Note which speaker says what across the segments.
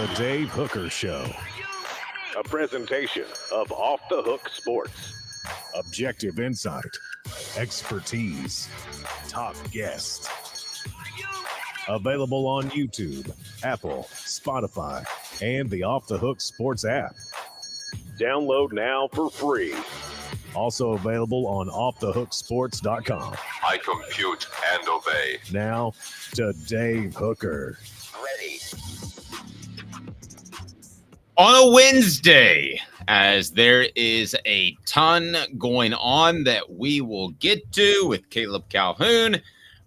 Speaker 1: The Dave Hooker Show. A presentation of Off the Hook Sports. Objective insight, expertise, top guests. Available on YouTube, Apple, Spotify, and the Off the Hook Sports app. Download now for free. Also available on offthehooksports.com.
Speaker 2: I compute and obey.
Speaker 1: Now to Dave Hooker.
Speaker 2: Ready.
Speaker 3: On a Wednesday, as there is a ton going on that we will get to with Caleb Calhoun.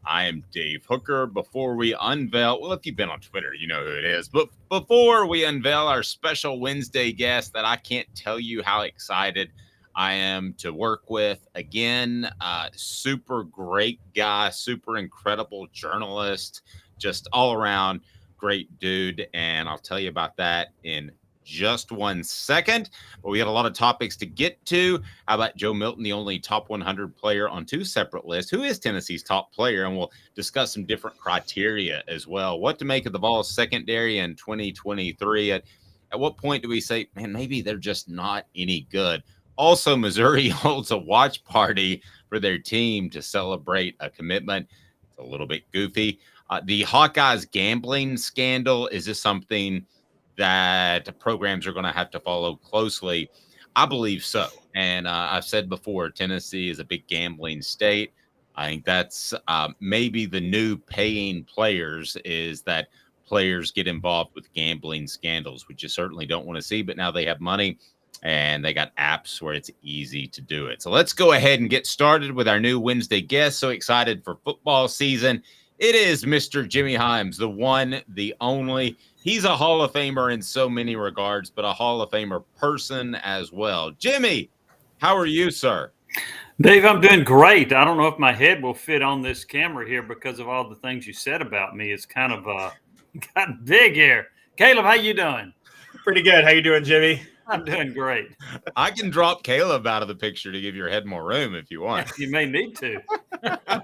Speaker 3: I am Dave Hooker. Before we unveil, well, if you've been on Twitter, you know who it is. But before we unveil our special Wednesday guest that I can't tell you how excited I am to work with. Again, super great guy, super incredible journalist, just all around great dude. And I'll tell you about that in just 1 second. But we got a lot of topics to get to. How about Joe Milton, the only top 100 player on two separate lists? Who is Tennessee's top player? And we'll discuss some different criteria as well. What to make of the Vols secondary in 2023. At what point do we say, man, maybe they're just not any good? Also, Missouri holds a watch party for their team to celebrate a commitment. It's a little bit goofy. The Hawkeyes gambling scandal, is this something that programs are going to have to follow closely? I believe so. And I've said before, Tennessee is a big gambling state. I think that's maybe the new paying players, is that players get involved with gambling scandals, which you certainly don't want to see. But now they have money and they got apps where it's easy to do it. So let's go ahead and get started with our new Wednesday guest. So excited for football season. It is Mr. Jimmy Hyams, the one, the only. He's a Hall of Famer in so many regards, but a Hall of Famer person as well. Jimmy, how are you, sir?
Speaker 4: Dave, I'm doing great. I don't know if my head will fit on this camera here because of all the things you said about me. It's kind of gotten big here. Caleb, how you doing?
Speaker 5: Pretty good. How you doing, Jimmy?
Speaker 4: I'm doing great.
Speaker 3: I can drop Caleb out of the picture to give your head more room if you want.
Speaker 4: You may need to.
Speaker 3: All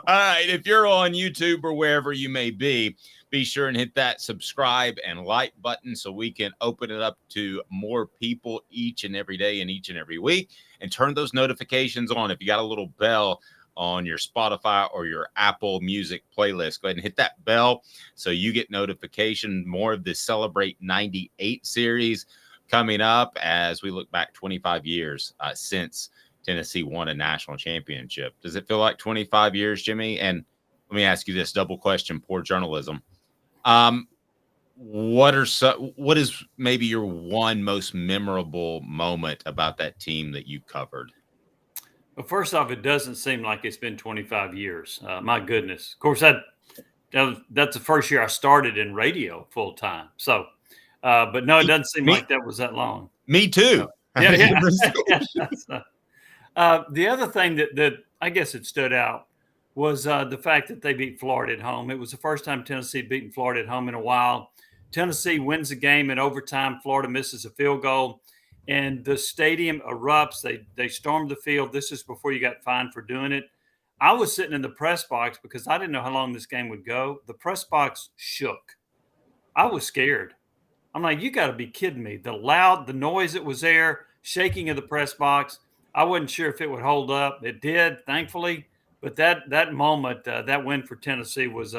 Speaker 3: right. If you're on YouTube or wherever you may be sure and hit that subscribe and like button so we can open it up to more people each and every day and each and every week. And turn those notifications on. If you got a little bell on your Spotify or your Apple Music playlist, go ahead and hit that bell so you get notification. More of this Celebrate 98 series coming up as we look back 25 years since Tennessee won a national championship. Does it feel like 25 years, Jimmy? And let me ask you this double question, poor journalism. What is maybe your one most memorable moment about that team that you covered?
Speaker 4: Well, first off, it doesn't seem like it's been 25 years. My goodness. Of course, that's the first year I started in radio full time. So, but no, it doesn't seem like that was that long.
Speaker 3: Me too.
Speaker 4: Yeah. The other thing that I guess it stood out was the fact that they beat Florida at home. It was the first time Tennessee beaten Florida at home in a while. Tennessee wins the game in overtime. Florida misses a field goal, and the stadium erupts. They stormed the field. This is before you got fined for doing it. I was sitting in the press box because I didn't know how long this game would go. The press box shook. I was scared. I'm like, you got to be kidding me. The noise that was there, shaking of the press box, I wasn't sure if it would hold up. It did, thankfully. But that moment, that win for Tennessee was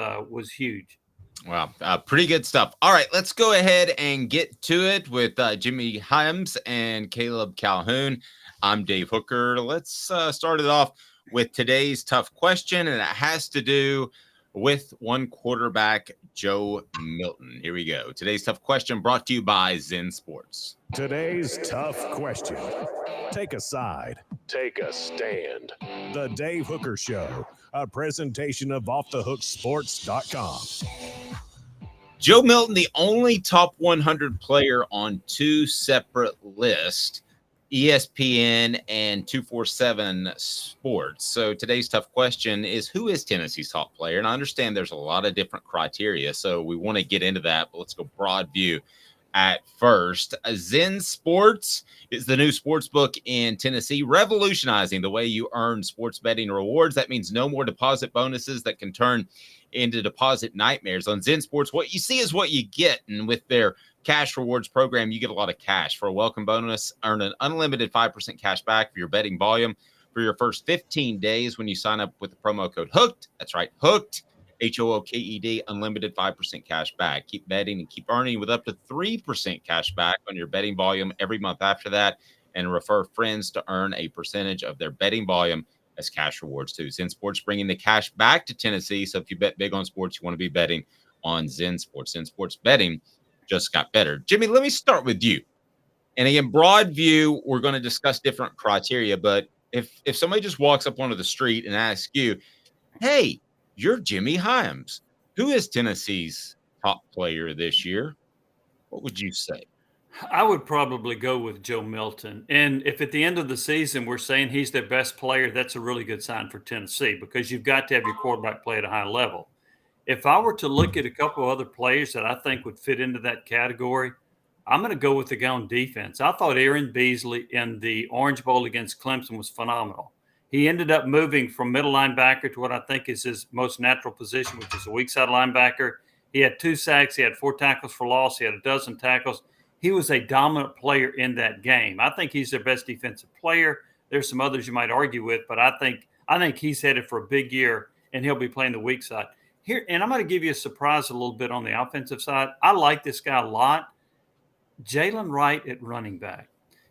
Speaker 4: huge.
Speaker 3: Wow, pretty good stuff. All right, let's go ahead and get to it with Jimmy Hyams and Caleb Calhoun. I'm Dave Hooker. Let's start it off with today's tough question, and it has to do with one quarterback, Joe Milton. Here we go. Today's tough question brought to you by Zen Sports.
Speaker 1: Today's tough question. Take a side. Take a stand. The Dave Hooker Show, a presentation of offthehooksports.com.
Speaker 3: Joe Milton, the only top 100 player on two separate lists, ESPN and 247 Sports. So today's tough question is, who is Tennessee's top player? And I understand there's a lot of different criteria, so we want to get into that, but let's go broad view. at first. Zen Sports is the new sports book in Tennessee, revolutionizing the way you earn sports betting rewards. That means no more deposit bonuses that can turn into deposit nightmares. On Zen Sports, what you see is what you get. And with their cash rewards program, you get a lot of cash. For a welcome bonus, earn an unlimited 5% cash back for your betting volume for your first 15 days when you sign up with the promo code HOOKED. That's right, HOOKED. HOOKED, unlimited 5% cash back. Keep betting and keep earning with up to 3% cash back on your betting volume every month after that. And refer friends to earn a percentage of their betting volume as cash rewards too. Zen Sports bringing the cash back to Tennessee. So if you bet big on sports, you want to be betting on Zen Sports. Zen Sports betting just got better. Jimmy, let me start with you. And again, broad view, we're going to discuss different criteria. But if somebody just walks up onto the street and asks you, hey, you're Jimmy Hyams, who is Tennessee's top player this year, what would you say?
Speaker 4: I would probably go with Joe Milton. And if at the end of the season we're saying he's their best player, that's a really good sign for Tennessee because you've got to have your quarterback play at a high level. If I were to look at a couple of other players that I think would fit into that category, I'm going to go with the guy on defense. I thought Aaron Beasley in the Orange Bowl against Clemson was phenomenal. He ended up moving from middle linebacker to what I think is his most natural position, which is a weak side linebacker. He had 2 sacks. He had 4 tackles for loss. He had a dozen tackles. He was a dominant player in that game. I think he's their best defensive player. There's some others you might argue with, but I think he's headed for a big year, and he'll be playing the weak side. Here, and I'm going to give you a surprise a little bit on the offensive side. I like this guy a lot. Jalen Wright at running back.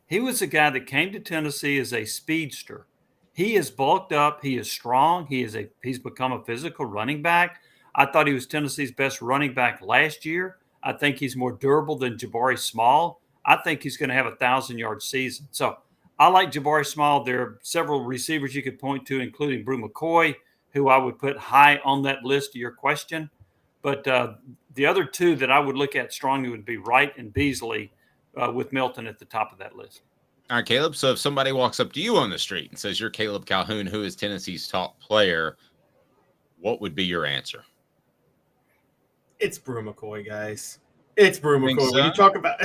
Speaker 4: He was a guy that came to Tennessee as a speedster. He is bulked up. He is strong. He's become a physical running back. I thought he was Tennessee's best running back last year. I think he's more durable than Jabari Small. I think he's going to have a 1,000-yard season. So I like Jabari Small. There are several receivers you could point to, including Brew McCoy, who I would put high on that list to your question. But the other two that I would look at strongly would be Wright and Beasley, with Milton at the top of that list.
Speaker 3: All right, Caleb. So if somebody walks up to you on the street and says, you're Caleb Calhoun, who is Tennessee's top player, what would be your answer?
Speaker 5: It's Brew McCoy, guys. It's Brew
Speaker 3: Think
Speaker 5: McCoy.
Speaker 3: so?
Speaker 5: When you talk about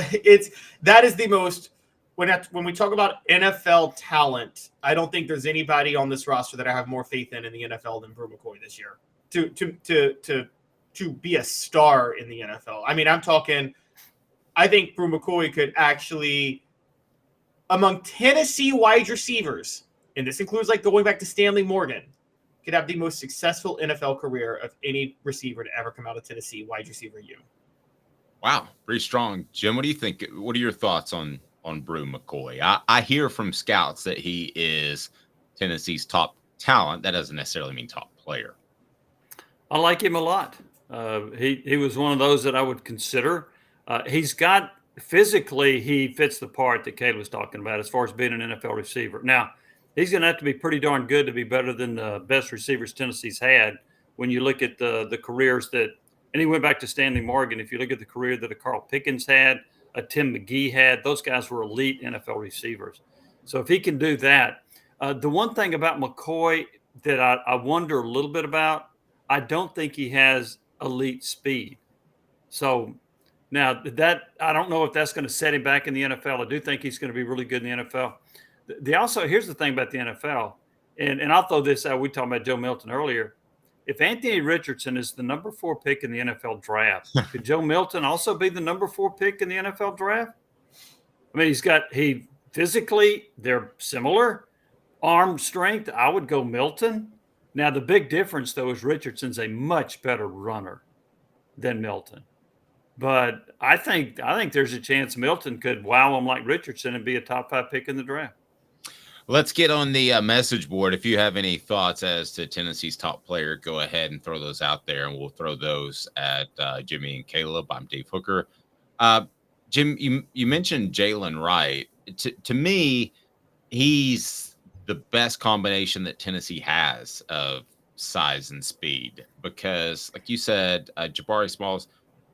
Speaker 5: that is the most when we talk about NFL talent, I don't think there's anybody on this roster that I have more faith in the NFL than Brew McCoy this year. To be a star in the NFL. I mean, I think Brew McCoy could actually, among Tennessee wide receivers, and this includes like going back to Stanley Morgan, could have the most successful NFL career of any receiver to ever come out of Tennessee, wide receiver U.
Speaker 3: Wow, pretty strong. Jim, what do you think? What are your thoughts on Brew McCoy? I hear from scouts that he is Tennessee's top talent. That doesn't necessarily mean top player.
Speaker 4: I like him a lot. He was one of those that I would consider. He's got physically, he fits the part that Caleb was talking about as far as being an NFL receiver. Now, he's going to have to be pretty darn good to be better than the best receivers Tennessee's had. When you look at the careers that, and he went back to Stanley Morgan. If you look at the career that a Carl Pickens had, a Tim McGee had, those guys were elite NFL receivers. So if he can do that, the one thing about McCoy that I wonder a little bit about, I don't think he has elite speed. So now that I don't know if that's going to set him back in the NFL. I do think he's going to be really good in the NFL. Here's the thing about the NFL, and I'll throw this out. We talked about Joe Milton earlier. If Anthony Richardson is the number 4 pick in the NFL draft, could Joe Milton also be the number 4 pick in the NFL draft? I mean, he physically, they're similar. Arm strength, I would go Milton. Now, the big difference, though, is Richardson's a much better runner than Milton. But I think there's a chance Milton could wow him like Richardson and be a top 5 pick in the draft.
Speaker 3: Let's get on the message board. If you have any thoughts as to Tennessee's top player, go ahead and throw those out there, and we'll throw those at Jimmy and Caleb. I'm Dave Hooker. Jim, you mentioned Jalen Wright. To me, he's the best combination that Tennessee has of size and speed because, like you said, Jabari Small's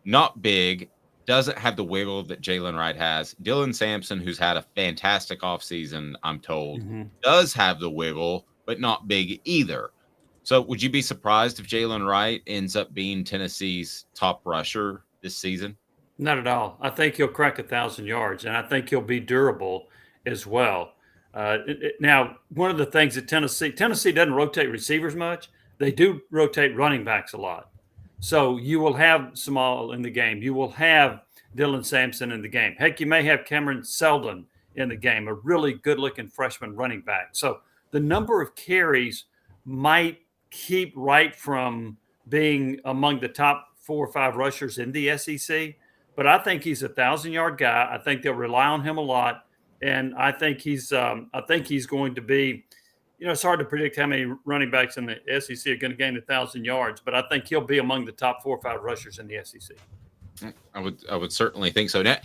Speaker 3: not big, doesn't have the wiggle that Jalen Wright has. Dylan Sampson, who's had a fantastic offseason, I'm told, does have the wiggle, but not big either. So would you be surprised if Jalen Wright ends up being Tennessee's top rusher this season?
Speaker 4: Not at all. I think he'll crack 1,000 yards, and I think he'll be durable as well. Now, one of the things that Tennessee doesn't rotate receivers much. They do rotate running backs a lot. So you will have Small in the game. You will have Dylan Sampson in the game. Heck, you may have Cameron Seldon in the game, a really good-looking freshman running back. So the number of carries might keep Wright from being among the top 4 or 5 rushers in the SEC. But I think he's a 1,000-yard guy. I think they'll rely on him a lot, and I think he's going to be. It's hard to predict how many running backs in the SEC are going to gain 1,000 yards, but I think he'll be among the top 4 or 5 rushers in the SEC.
Speaker 3: I would certainly think so. Now,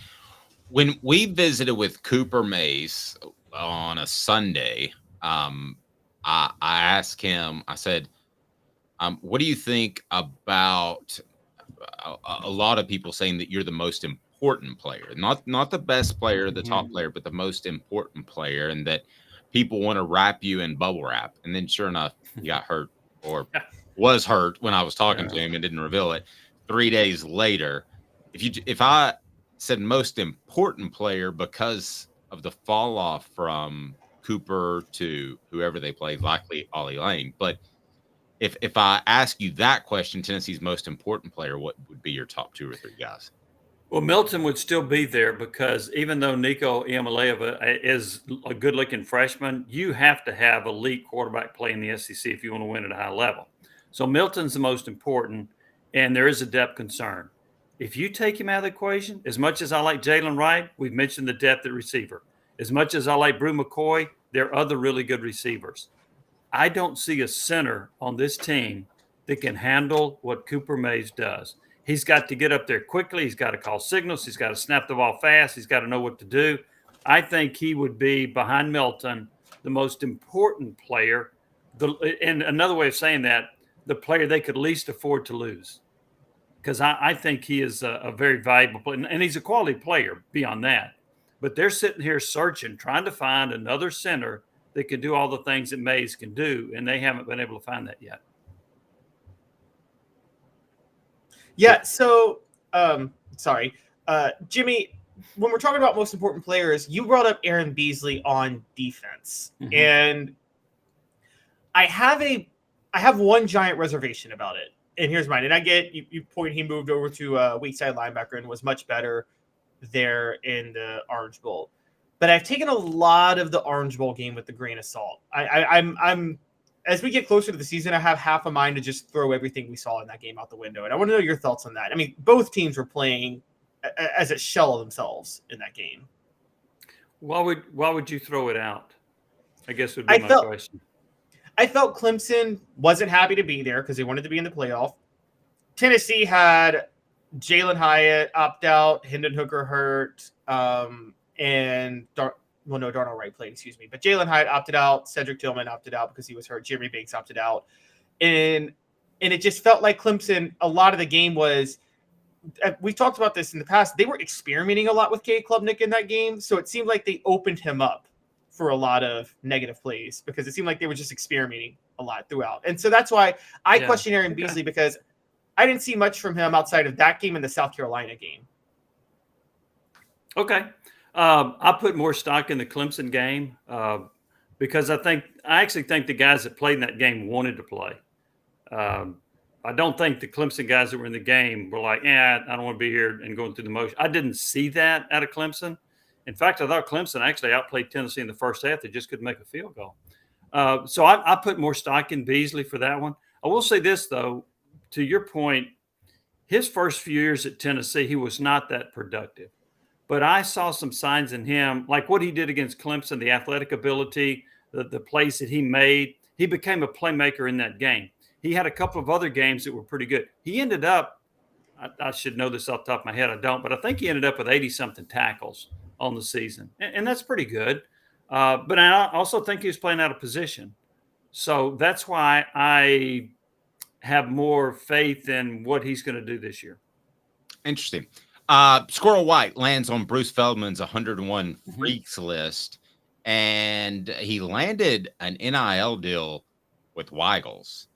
Speaker 3: when we visited with Cooper Mays on a Sunday, I asked him. I said, "What do you think about a lot of people saying that you're the most important player, not the best player, the top player, but the most important player, and that people want to wrap you in bubble wrap?" And then, sure enough, he got hurt or was hurt when I was talking to him and didn't reveal it. 3 days later, if I said most important player because of the fall off from Cooper to whoever they played, likely Ollie Lane, but if I ask you that question, Tennessee's most important player, what would be your top 2 or 3 guys?
Speaker 4: Well, Milton would still be there because even though Nico Iamaleava is a good-looking freshman, you have to have elite quarterback play in the SEC if you want to win at a high level. So Milton's the most important, and there is a depth concern. If you take him out of the equation, as much as I like Jalen Wright, we've mentioned the depth at receiver. As much as I like Brew McCoy, there are other really good receivers. I don't see a center on this team that can handle what Cooper Mays does. He's got to get up there quickly. He's got to call signals. He's got to snap the ball fast. He's got to know what to do. I think he would be, behind Milton, the most important player. And another way of saying that, the player they could least afford to lose. Because I think he is a very valuable player. And he's a quality player beyond that. But they're sitting here searching, trying to find another center that can do all the things that Mays can do, and they haven't been able to find that yet.
Speaker 5: Yeah, so sorry. Jimmy, when we're talking about most important players, you brought up Aaron Beasley on defense. Mm-hmm. And I have one giant reservation about it. And here's mine. And I get you point he moved over to weak side linebacker and was much better there in the Orange Bowl. But I've taken a lot of the Orange Bowl game with a grain of salt. I'm as we get closer to the season, I have half a mind to just throw everything we saw in that game out the window. And I want to know your thoughts on that. I mean, both teams were playing as a shell of themselves in that game.
Speaker 4: Why would you throw it out? I guess would be my question.
Speaker 5: I felt Clemson wasn't happy to be there because they wanted to be in the playoff. Tennessee had Jalen Hyatt opt out, Hendon Hooker hurt, and Darnell Wright played, excuse me. But Jalen Hyatt opted out. Cedric Tillman opted out because he was hurt. Jeremy Banks opted out. And it just felt like Clemson, a lot of the game was, we talked about this in the past, they were experimenting a lot with Cade Klubnik in that game. So it seemed like they opened him up for a lot of negative plays because it seemed like they were just experimenting a lot throughout. And so that's why I question Aaron Beasley, because I didn't see much from him outside of that game and the South Carolina game.
Speaker 4: Okay. I put more stock in the Clemson game because I actually think the guys that played in that game wanted to play. I don't think the Clemson guys that were in the game were like, I don't want to be here and going through the motion. I didn't see that out of Clemson. In fact, I thought Clemson actually outplayed Tennessee in the first half. They just couldn't make a field goal. So I put more stock in Beasley for that one. I will say this, though, to your point, his first few years at Tennessee, he was not that productive. But I saw some signs in him, like what he did against Clemson, the athletic ability, the plays that he made. He became a playmaker in that game. He had a couple of other games that were pretty good. He ended up, I should know this off the top of my head, I don't, but I think he ended up with 80-something tackles on the season. And that's pretty good. But I also think he was playing out of position. So that's why I have more faith in what he's going to do this year.
Speaker 3: Interesting. Squirrel White lands on Bruce Feldman's 101 Freaks list, and he landed an NIL deal with Weigels.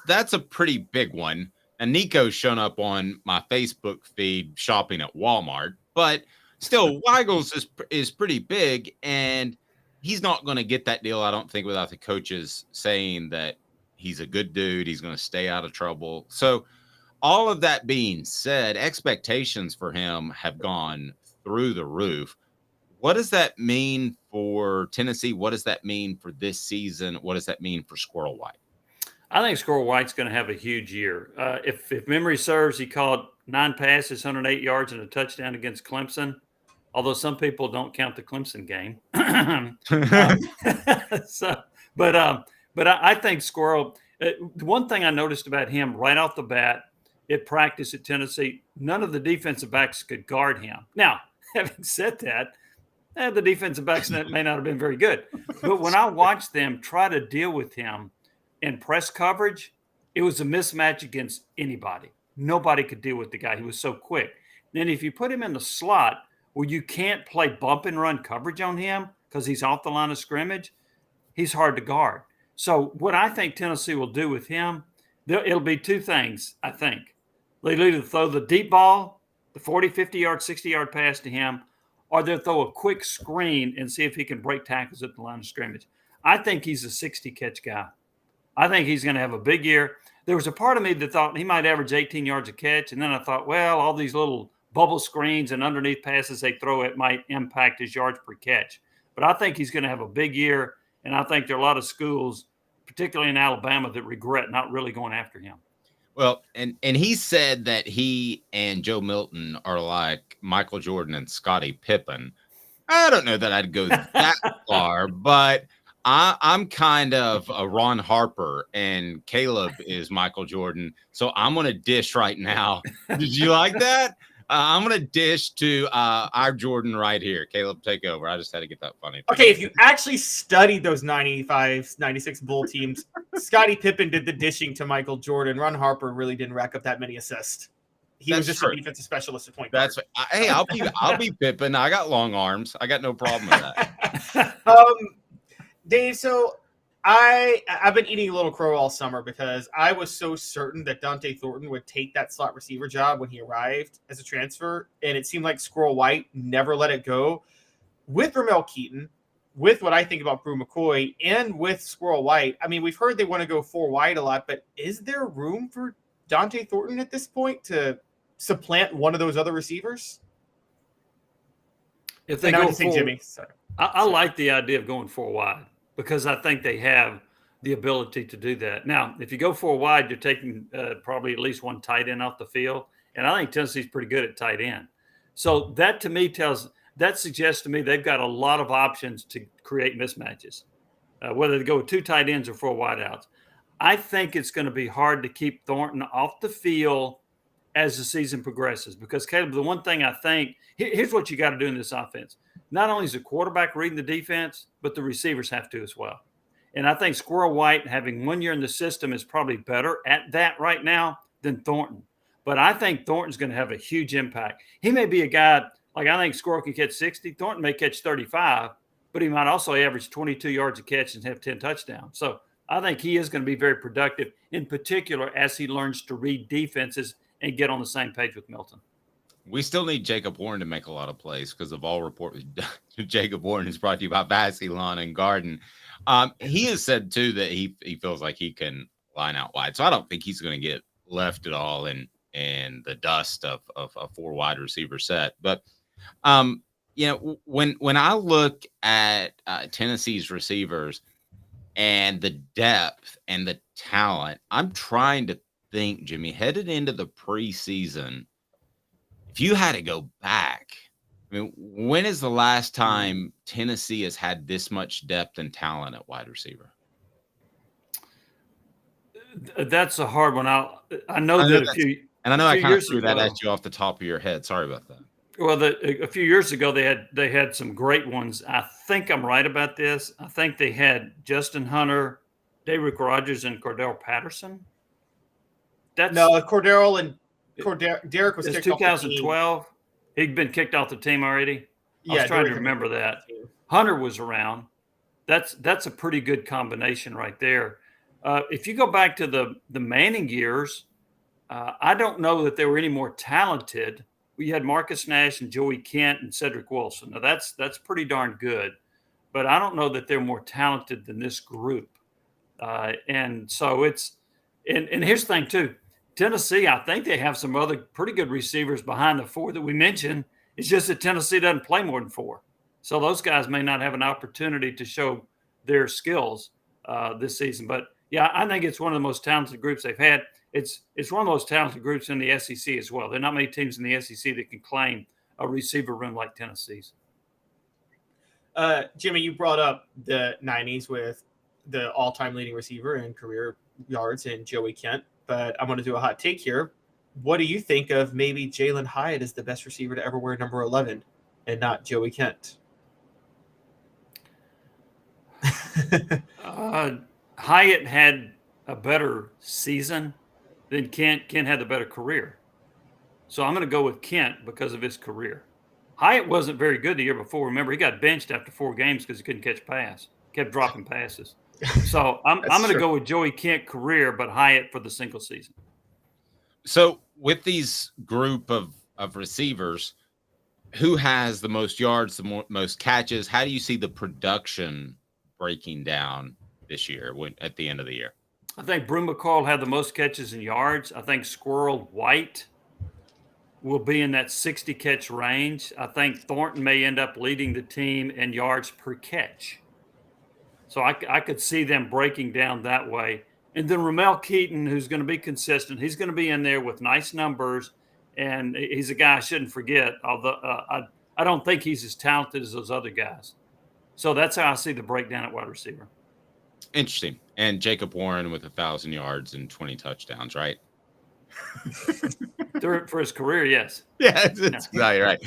Speaker 3: That's a pretty big one. And Nico's shown up on my Facebook feed shopping at Walmart, but still, Weigels is pretty big, and he's not going to get that deal, I don't think, without the coaches saying that he's a good dude. He's going to stay out of trouble. So all of that being said, expectations for him have gone through the roof. What does that mean for Tennessee? What does that mean for this season? What does that mean for Squirrel White?
Speaker 4: I think Squirrel White's going to have a huge year. If memory serves, he caught 9 passes, 108 yards, and a touchdown against Clemson. Although some people don't count the Clemson game. But I think Squirrel. The one thing I noticed about him right off the bat at practice at Tennessee, none of the defensive backs could guard him. Now, having said that, the defensive backs may not have been very good. But when I watched them try to deal with him in press coverage, it was a mismatch against anybody. Nobody could deal with the guy. He was so quick. Then if you put him in the slot where you can't play bump and run coverage on him because he's off the line of scrimmage, he's hard to guard. So what I think Tennessee will do with him, it'll be two things, I think. They'll either throw the deep ball, the 40, 50-yard, 60-yard pass to him, or they'll throw a quick screen and see if he can break tackles at the line of scrimmage. I think he's a 60-catch guy. I think he's going to have a big year. There was a part of me that thought he might average 18 yards a catch, and then I thought, well, all these little bubble screens and underneath passes they throw, it might impact his yards per catch. But I think he's going to have a big year, and I think there are a lot of schools, particularly in Alabama, that regret not really going after him.
Speaker 3: Well, and he said that he and Joe Milton are like Michael Jordan and Scottie Pippen. I don't know that I'd go that far, but I'm kind of a Ron Harper, and Caleb is Michael Jordan. So I'm going to dish right now. Did you like that? I'm going to dish to our Jordan right here. Caleb, take over. I just had to get that funny.
Speaker 5: Okay, if you actually studied those 95, 96 Bull teams, Scottie Pippen did the dishing to Michael Jordan. Ron Harper really didn't rack up that many assists. He was just a defensive specialist at point guard.
Speaker 3: Hey, I'll be Pippen. I got long arms. I got no problem with that.
Speaker 5: Dave, so I've been eating a little crow all summer because I was so certain that Dante Thornton would take that slot receiver job when he arrived as a transfer, and it seemed like Squirrel White never let it go. With Ramel Keaton, with what I think about Brew McCoy, and with Squirrel White, I mean, we've heard they want to go 4 wide a lot, but is there room for Dante Thornton at this point to supplant one of those other receivers?
Speaker 4: If they go
Speaker 5: saying Jimmy, sorry.
Speaker 4: I like the idea of going 4 wide because I think they have the ability to do that. Now, if you go 4 wide, you're taking probably at least one tight end off the field, and I think Tennessee's pretty good at tight end. So that to me suggests to me they've got a lot of options to create mismatches, whether they go with 2 tight ends or 4 wideouts. I think it's going to be hard to keep Thornton off the field as the season progresses because, Caleb, the one thing I think – here's what you got to do in this offense. Not only is the quarterback reading the defense, but the receivers have to as well. And I think Squirrel White, having 1 year in the system, is probably better at that right now than Thornton. But I think Thornton's going to have a huge impact. He may be a guy – like I think Squirrel can catch 60. Thornton may catch 35, but he might also average 22 yards a catch and have 10 touchdowns. So I think he is going to be very productive, in particular as he learns to read defenses and get on the same page with Milton.
Speaker 3: We still need Jacob Warren to make a lot of plays because of all reports. Jacob Warren is brought to you by Vassy Lawn and Garden. He has said, too, that he feels like he can line out wide. So I don't think he's going to get left at all in the dust of a 4 wide receiver set. But, when I look at Tennessee's receivers and the depth and the talent, I'm trying to think, Jimmy, headed into the preseason, if you had to go back, I mean, when is the last time Tennessee has had this much depth and talent at wide receiver?
Speaker 4: That's a hard one. I know that
Speaker 3: I kind of threw that at you off the top of your head. Sorry about that.
Speaker 4: Well, a few years ago, they had some great ones. I think I'm right about this. I think they had Justin Hunter, Derrick Rogers, and Cordell Patterson.
Speaker 5: Cordell and Derrick was kicked
Speaker 4: 2012.
Speaker 5: Off
Speaker 4: He'd been kicked off the team already. I was trying
Speaker 5: Derrick
Speaker 4: to remember that. Hunter was around. That's a pretty good combination right there. If you go back to the Manning years, I don't know that they were any more talented. We had Marcus Nash and Joey Kent and Cedric Wilson. Now that's pretty darn good, but I don't know that they're more talented than this group. And so and here's the thing too. Tennessee, I think they have some other pretty good receivers behind the four that we mentioned. It's just that Tennessee doesn't play more than four. So those guys may not have an opportunity to show their skills this season. But yeah, I think it's one of the most talented groups they've had. It's one of the most talented groups in the SEC as well. There are not many teams in the SEC that can claim a receiver room like Tennessee's.
Speaker 5: Jimmy, you brought up the 90s with the all-time leading receiver in career yards in Joey Kent, but I'm going to do a hot take here. What do you think of maybe Jalen Hyatt as the best receiver to ever wear number 11 and not Joey Kent?
Speaker 4: Hyatt had a better season than Kent. Kent had the better career. So I'm going to go with Kent because of his career. Hyatt wasn't very good the year before. Remember, he got benched after 4 games because he couldn't catch pass. Kept dropping passes. So I'm going to go with Joey Kent career, but Hyatt for the single season.
Speaker 3: So with these group of receivers, who has the most yards, the most catches? How do you see the production breaking down this year at the end of the year?
Speaker 4: I think Brew McCall had the most catches and yards. I think Squirrel White will be in that 60 catch range. I think Thornton may end up leading the team in yards per catch. So I could see them breaking down that way. And then Ramel Keaton, who's going to be consistent, he's going to be in there with nice numbers. And he's a guy I shouldn't forget, although I don't think he's as talented as those other guys. So that's how I see the breakdown at wide receiver.
Speaker 3: Interesting. And Jacob Warren with 1,000 yards and 20 touchdowns, right?
Speaker 4: For his career, yes.
Speaker 3: Yeah, that's exactly right.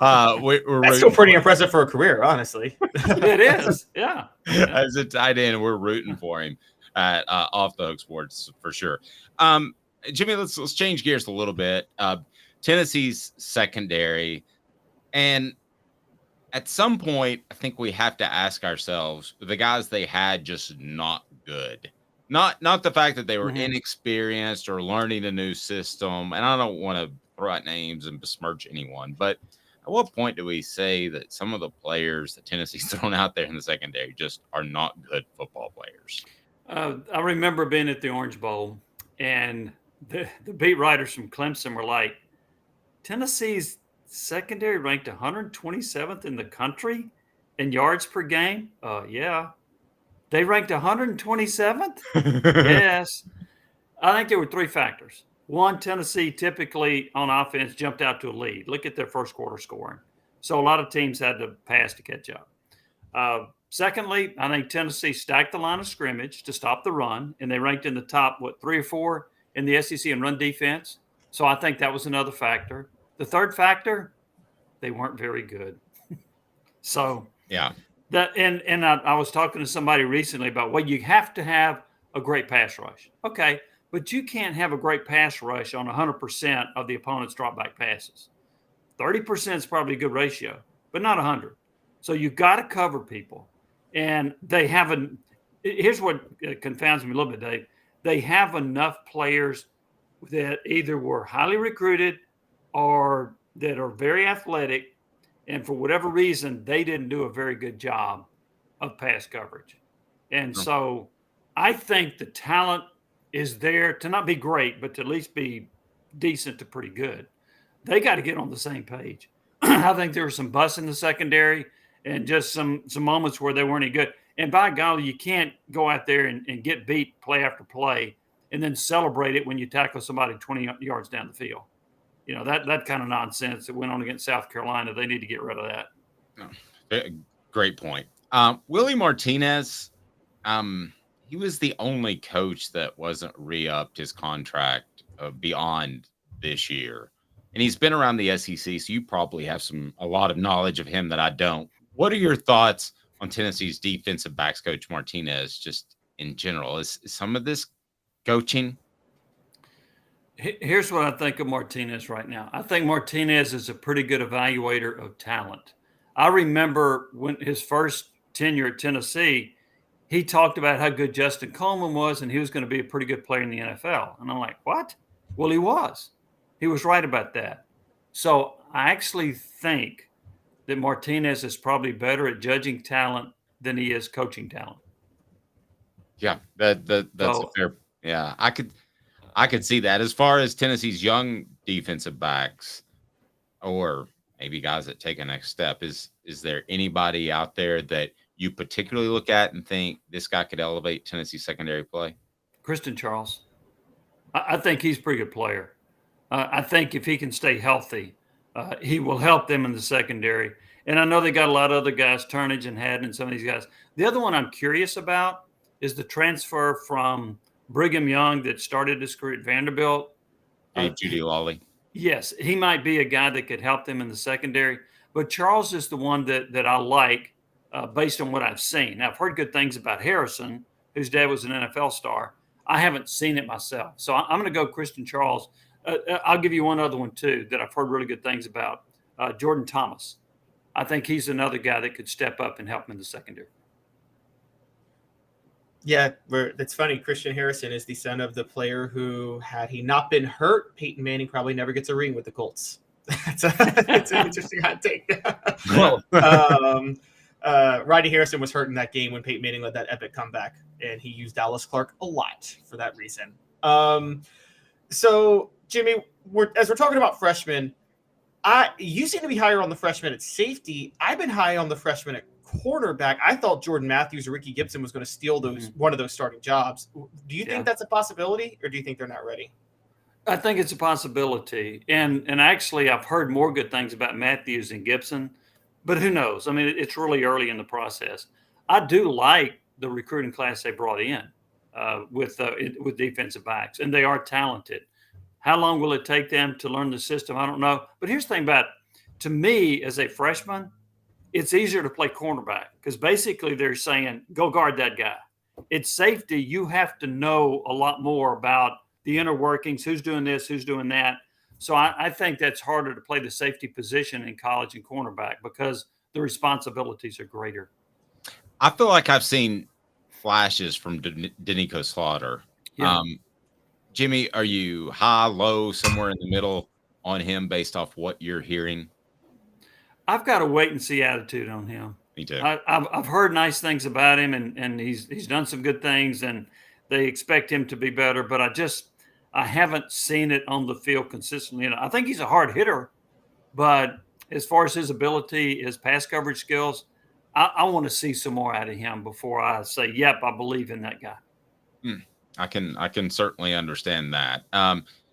Speaker 5: That's still pretty impressive for a career, honestly.
Speaker 4: It is, yeah.
Speaker 3: As a tight end, we're rooting for him at Off the Hook Sports for sure. Jimmy, let's change gears a little bit. Tennessee's secondary, and at some point, I think we have to ask ourselves: the guys they had just not good. Not the fact that they were inexperienced or learning a new system. And I don't want to throw out names and besmirch anyone, but at what point do we say that some of the players that Tennessee's thrown out there in the secondary just are not good football players?
Speaker 4: I remember being at the Orange Bowl, and the beat writers from Clemson were like, Tennessee's secondary ranked 127th in the country in yards per game? Yeah. They ranked 127th? Yes. I think there were 3 factors. One, Tennessee typically on offense jumped out to a lead. Look at their first quarter scoring. So a lot of teams had to pass to catch up. Secondly, I think Tennessee stacked the line of scrimmage to stop the run, and they ranked in the top, 3 or 4 in the SEC in run defense. So I think that was another factor. The third factor, they weren't very good. So
Speaker 3: yeah.
Speaker 4: And I was talking to somebody recently about, well, you have to have a great pass rush. Okay, but you can't have a great pass rush on 100% of the opponent's drop back passes. 30% is probably a good ratio, but not 100. So you've got to cover people. And they haven't – here's what confounds me a little bit, Dave. They have enough players that either were highly recruited or that are very athletic, and for whatever reason, they didn't do a very good job of pass coverage. And so I think the talent is there to not be great, but to at least be decent to pretty good. They got to get on the same page. I think there were some busts in the secondary and just some moments where they weren't any good. And by golly, you can't go out there and get beat play after play and then celebrate it when you tackle somebody 20 yards down the field. You know, that kind of nonsense that went on against South Carolina, they need to get rid of that.
Speaker 3: Great point. Willie Martinez, he was the only coach that wasn't re-upped his contract beyond this year. And he's been around the SEC, so you probably have a lot of knowledge of him that I don't. What are your thoughts on Tennessee's defensive backs coach Martinez, just in general? Is some of this coaching?
Speaker 4: Here's what I think of Martinez right now. I think Martinez is a pretty good evaluator of talent. I remember when his first tenure at Tennessee, he talked about how good Justin Coleman was and he was going to be a pretty good player in the NFL. And I'm like, what? Well, he was. He was right about that. So I actually think that Martinez is probably better at judging talent than he is coaching talent.
Speaker 3: Yeah, that's a fair. Yeah, I could see that. As far as Tennessee's young defensive backs, or maybe guys that take a next step, is there anybody out there that you particularly look at and think this guy could elevate Tennessee secondary play?
Speaker 4: Kristen Charles. I think he's a pretty good player. I think if he can stay healthy, he will help them in the secondary. And I know they got a lot of other guys, Turnage and Haddon and some of these guys. The other one I'm curious about is the transfer from Brigham Young that started his career at Vanderbilt.
Speaker 3: Judy Lawley.
Speaker 4: Yes, he might be a guy that could help them in the secondary. But Charles is the one that I like based on what I've seen. Now, I've heard good things about Harrison, whose dad was an NFL star. I haven't seen it myself. So I'm going to go Kristen Charles. I'll give you one other one, too, that I've heard really good things about. Jordan Thomas. I think he's another guy that could step up and help him in the secondary.
Speaker 5: Yeah, it's funny. Christian Harrison is the son of the player who, had he not been hurt, Peyton Manning probably never gets a ring with the Colts. It's an interesting hot take. Rodney Harrison was hurt in that game when Peyton Manning led that epic comeback, and he used Dallas Clark a lot for that reason. So, Jimmy, as we're talking about freshmen, you seem to be higher on the freshman at safety. I've been high on the freshman at cornerback. I thought Jordan Matthews or Ricky Gibson was going to steal one of those starting jobs. Do you think that's a possibility, or do you think they're not ready?
Speaker 4: I think it's a possibility. And actually, I've heard more good things about Matthews and Gibson, but who knows? I mean, it's really early in the process. I do like the recruiting class they brought in with defensive backs, and they are talented. How long will it take them to learn the system? I don't know. But here's the thing about, to me, as a freshman, it's easier to play cornerback because basically they're saying, go guard that guy. It's safety. You have to know a lot more about the inner workings, who's doing this, who's doing that. So I think that's harder to play the safety position in college and cornerback because the responsibilities are greater.
Speaker 3: I feel like I've seen flashes from Danico Slaughter.
Speaker 4: Yeah.
Speaker 3: Jimmy, are you high, low, somewhere in the middle on him based off what you're hearing?
Speaker 4: I've got a wait and see attitude on him.
Speaker 3: Me too.
Speaker 4: I've heard nice things about him, and he's done some good things, and they expect him to be better. But I haven't seen it on the field consistently. I think he's a hard hitter, but as far as his ability, his pass coverage skills, I want to see some more out of him before I say, yep, I believe in that guy.
Speaker 3: I can certainly understand that.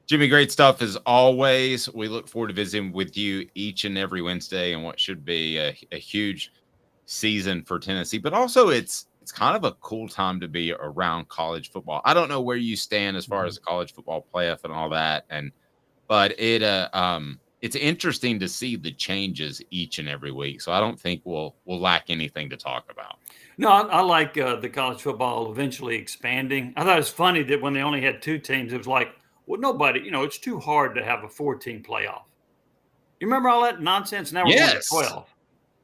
Speaker 3: Jimmy, great stuff as always. We look forward to visiting with you each and every Wednesday and what should be a huge season for Tennessee, but also it's kind of a cool time to be around college football. I don't know where you stand as far as the college football playoff and all that, but it's interesting to see the changes each and every week. So I don't think we'll lack anything to talk about.
Speaker 4: No, I like the college football eventually expanding. I thought it was funny that when they only had 2 teams, it was like, well, nobody, it's too hard to have a 4-team playoff. You remember all that nonsense? Now we're going to 12.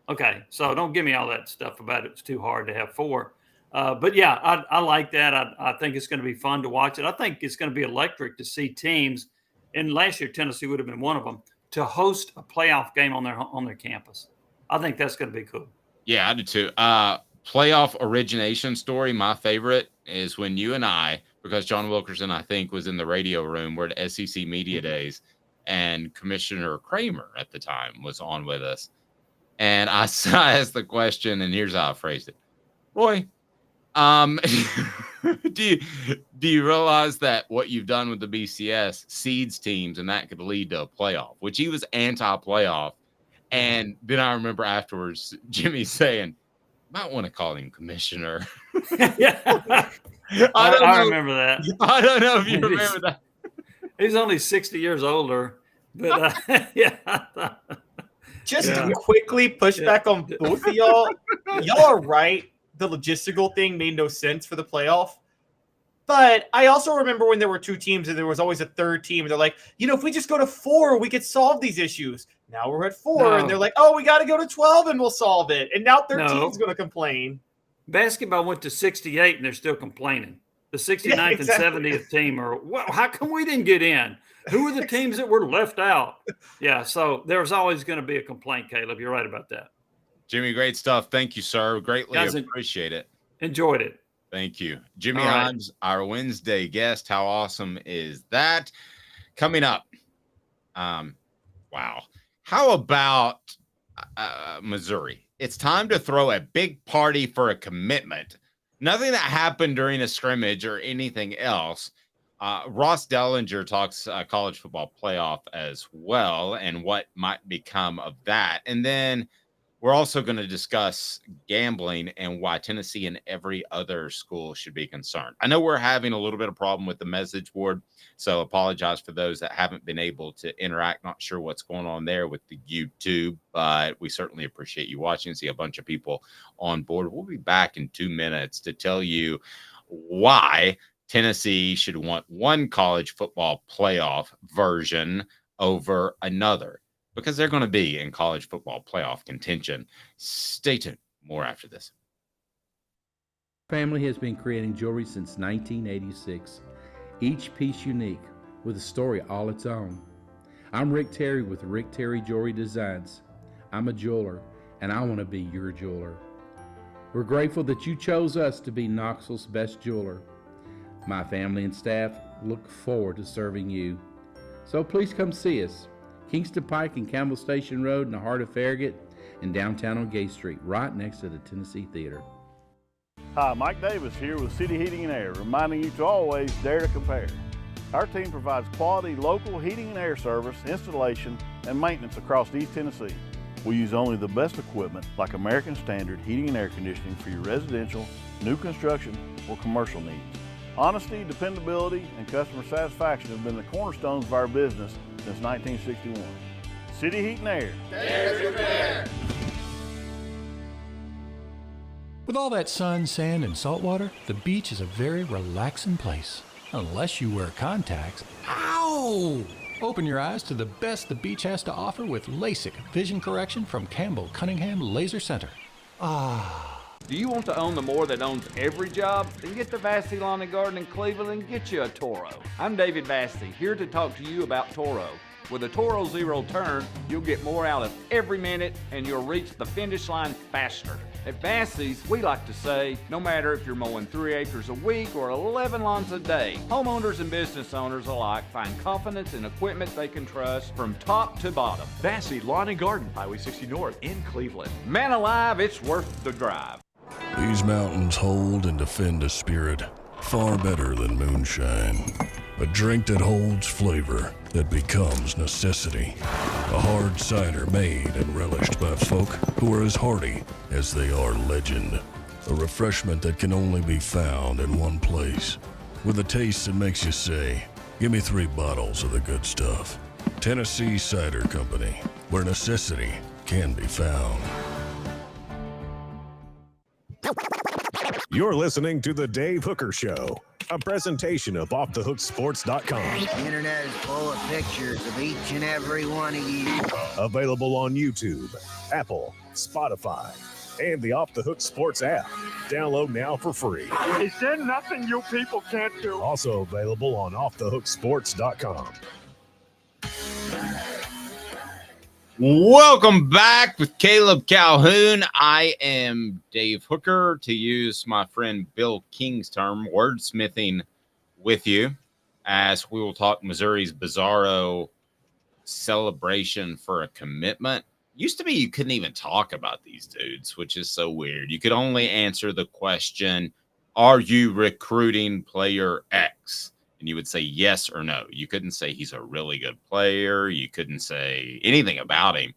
Speaker 4: Okay, so don't give me all that stuff about it's too hard to have 4. But yeah, I like that. I think it's going to be fun to watch it. I think it's going to be electric to see teams, and last year Tennessee would have been one of them, to host a playoff game on their campus. I think that's going to be cool.
Speaker 3: Yeah, I do too. Playoff origination story, my favorite, is when you and I, because John Wilkerson, I think, was in the radio room, we're at SEC Media Days, and Commissioner Kramer at the time was on with us. And I asked the question, and here's how I phrased it. Roy, do you realize that what you've done with the BCS seeds teams, and that could lead to a playoff, which he was anti-playoff. And then I remember afterwards, Jimmy saying, might want to call him commissioner.
Speaker 4: I remember that.
Speaker 3: I don't know if you remember that.
Speaker 4: He's only 60 years older, but
Speaker 5: Just to quickly push back on both of y'all. Y'all are right. The logistical thing made no sense for the playoff. But I also remember when there were 2 teams and there was always a 3rd team. And they're like, if we just go to 4, we could solve these issues. Now we're at 4, and they're like, oh, we got to go to 12 and we'll solve it. And now 13 is going to complain.
Speaker 4: Basketball went to 68 and they're still complaining. The 69th
Speaker 5: exactly.
Speaker 4: and 70th team are, well, how come we didn't get in? Who are the teams that were left out? Yeah, so there's always going to be a complaint, Caleb. You're right about that.
Speaker 3: Jimmy, great stuff. Thank you, sir. Greatly
Speaker 4: Guys,
Speaker 3: appreciate it.
Speaker 4: Enjoyed it.
Speaker 3: Thank you. Jimmy
Speaker 4: All right.
Speaker 3: Himes, our Wednesday guest. How awesome is that? Coming up. Wow. How about Missouri? It's time to throw a big party for a commitment. Nothing that happened during a scrimmage or anything else. Ross Dellinger talks college football playoff as well and what might become of that. And then we're also going to discuss gambling and why Tennessee and every other school should be concerned. I know we're having a little bit of problem with the message board, so apologize for those that haven't been able to interact. Not sure what's going on there with the YouTube, but we certainly appreciate you watching. See a bunch of people on board. We'll be back in 2 minutes to tell you why Tennessee should want one college football playoff version over another, because they're going to be in college football playoff contention. Stay tuned. More after this.
Speaker 6: Family has been creating jewelry since 1986, each piece unique with a story all its own. I'm Rick Terry with Rick Terry Jewelry Designs. I'm a jeweler, and I want to be your jeweler. We're grateful that you chose us to be Knoxville's best jeweler. My family and staff look forward to serving you. So please come see us. Kingston Pike and Campbell Station Road in the heart of Farragut, and downtown on Gay Street, right next to the Tennessee Theater.
Speaker 7: Hi, Mike Davis here with City Heating and Air, reminding you to always dare to compare. Our team provides quality local heating and air service, installation, and maintenance across East Tennessee. We use only the best equipment like American Standard heating and air conditioning for your residential, new construction, or commercial needs. Honesty, dependability, and customer satisfaction have been the cornerstones of our business since 1961. City Heat and Air.
Speaker 8: Dare to compare.
Speaker 9: With all that sun, sand, and salt water, the beach is a very relaxing place. Unless you wear contacts. Ow! Open your eyes to the best the beach has to offer with LASIK vision correction from Campbell Cunningham Laser Center. Ah.
Speaker 10: Do you want to own the more that owns every job? Then get to Vassy Lawn and Garden in Cleveland and get you a Toro. I'm David Vassy, here to talk to you about Toro. With a Toro Zero Turn, you'll get more out of every minute and you'll reach the finish line faster. At Vassy's, we like to say, no matter if you're mowing 3 acres a week or 11 lawns a day, homeowners and business owners alike find confidence in equipment they can trust from top to bottom.
Speaker 11: Vassy Lawn and Garden, Highway 60 North in Cleveland.
Speaker 10: Man alive, it's worth the drive.
Speaker 12: These mountains hold and defend a spirit far better than moonshine. A drink that holds flavor that becomes necessity. A hard cider made and relished by folk who are as hearty as they are legend. A refreshment that can only be found in one place. With a taste that makes you say, give me 3 bottles of the good stuff. Tennessee Cider Company, where necessity can be found.
Speaker 1: You're listening to The Dave Hooker Show, a presentation of OffTheHookSports.com.
Speaker 13: The internet is full of pictures of each and every one of you.
Speaker 1: Available on YouTube, Apple, Spotify, and the Off the Hook Sports app. Download now for free.
Speaker 14: Is there nothing you people can't do?
Speaker 1: Also available on OffTheHookSports.com.
Speaker 3: Welcome back with Caleb Calhoun. I am Dave Hooker, to use my friend Bill King's term, wordsmithing with you as we will talk Missouri's bizarro celebration for a commitment. Used to be you couldn't even talk about these dudes, which is so weird. You could only answer the question, are you recruiting player X? And you would say yes or no. You couldn't say he's a really good player. You couldn't say anything about him.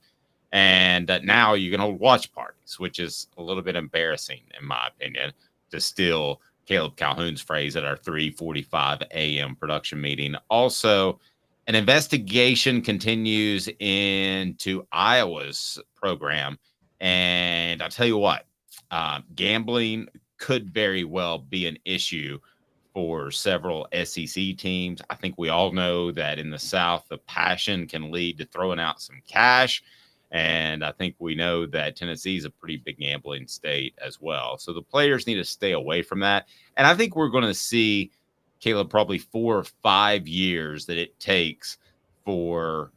Speaker 3: And now you can hold watch parties, which is a little bit embarrassing, in my opinion, to steal Caleb Calhoun's phrase at our 3:45 a.m. production meeting. Also, an investigation continues into Iowa's program. And I'll tell you what, gambling could very well be an issue for several SEC teams. I think we all know that in the South, the passion can lead to throwing out some cash. And I think we know that Tennessee is a pretty big gambling state as well. So the players need to stay away from that. And I think we're going to see, Caleb, probably 4 or 5 years that it takes for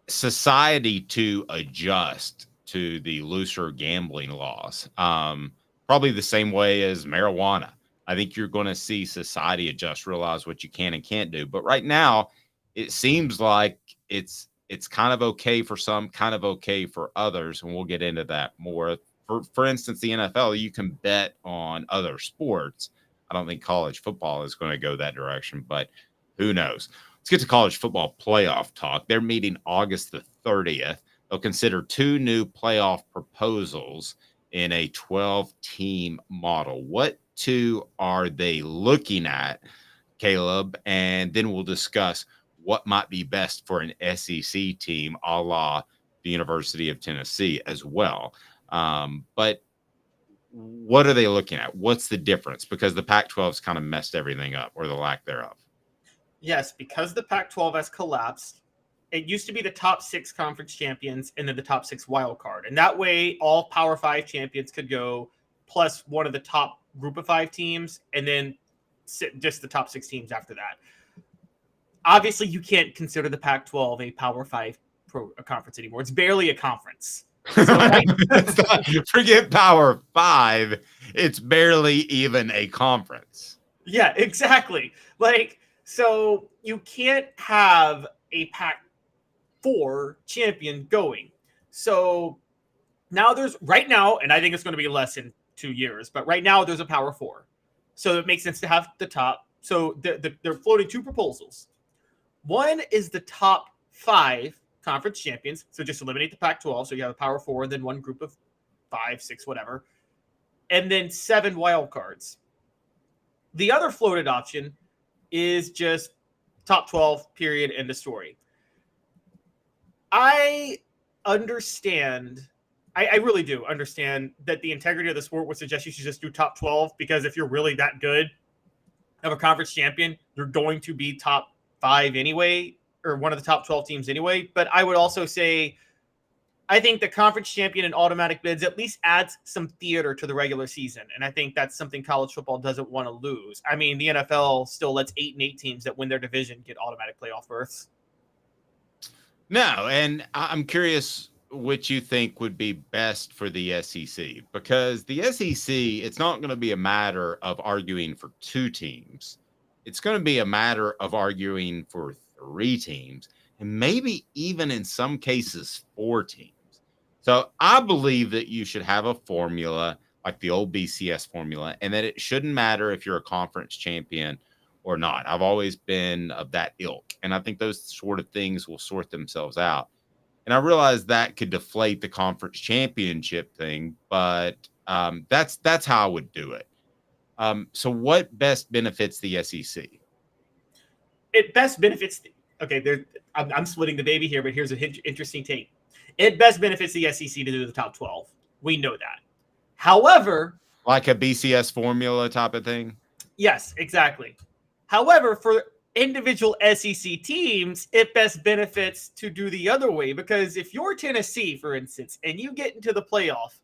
Speaker 3: society to adjust to the looser gambling laws. Probably the same way as marijuana. I think you're going to see society adjust, realize what you can and can't do. But right now, it seems like it's kind of okay for some, kind of okay for others, and we'll get into that more. For instance, the NFL, you can bet on other sports. I don't think college football is going to go that direction, but who knows? Let's get to college football playoff talk. They're meeting August the 30th. They'll consider 2 new playoff proposals in a 12-team model. What 2 are they looking at, Caleb? And then we'll discuss what might be best for an SEC team, a la the University of Tennessee as well. But what are they looking at? What's the difference? Because the Pac-12's kind of messed everything up, or the lack thereof.
Speaker 5: Yes, because the Pac-12 has collapsed. It used to be the top 6 conference champions and then the top 6 wild card. And that way, all Power 5 champions could go, plus one of the top group of 5 teams, and then just the top 6 teams after that. Obviously, you can't consider the Pac-12 a Power 5 conference anymore. It's barely a conference. So
Speaker 3: Forget Power 5. It's barely even a conference.
Speaker 5: Yeah, exactly. So you can't have a Pac-4 champion going. So now right now, and I think it's going to be less in 2 years, but right now there's a Power 4. So it makes sense to have the top. So they're floating 2 proposals. One is the top 5 conference champions. So just eliminate the Pac-12. So you have a Power 4 and then one group of 5, 6, whatever. And then 7 wild cards. The other floated option is just top 12, period, end of story. I understand. I really do understand that the integrity of the sport would suggest you should just do top 12, because if you're really that good of a conference champion, you're going to be top 5 anyway, or one of the top 12 teams anyway. But I would also say, I think the conference champion and automatic bids at least adds some theater to the regular season. And I think that's something college football doesn't want to lose. I mean, the NFL still lets 8 and 8 teams that win their division get automatic playoff berths.
Speaker 3: No, and I'm curious what you think would be best for the SEC, because the SEC, it's not going to be a matter of arguing for 2 teams. It's going to be a matter of arguing for 3 teams, and maybe even in some cases 4 teams. So I believe that you should have a formula like the old BCS formula, and that it shouldn't matter if you're a conference champion or not. I've always been of that ilk, and I think those sort of things will sort themselves out. And I realize that could deflate the conference championship thing, but that's how I would do it. So what best benefits the SEC?
Speaker 5: It best benefits I'm splitting the baby here, but here's an interesting take. It best benefits the SEC to do the top 12. We know that. However,
Speaker 3: like a BCS formula type of thing?
Speaker 5: Yes, exactly. However, for individual SEC teams, it best benefits to do the other way, because if you're Tennessee, for instance, and you get into the playoff,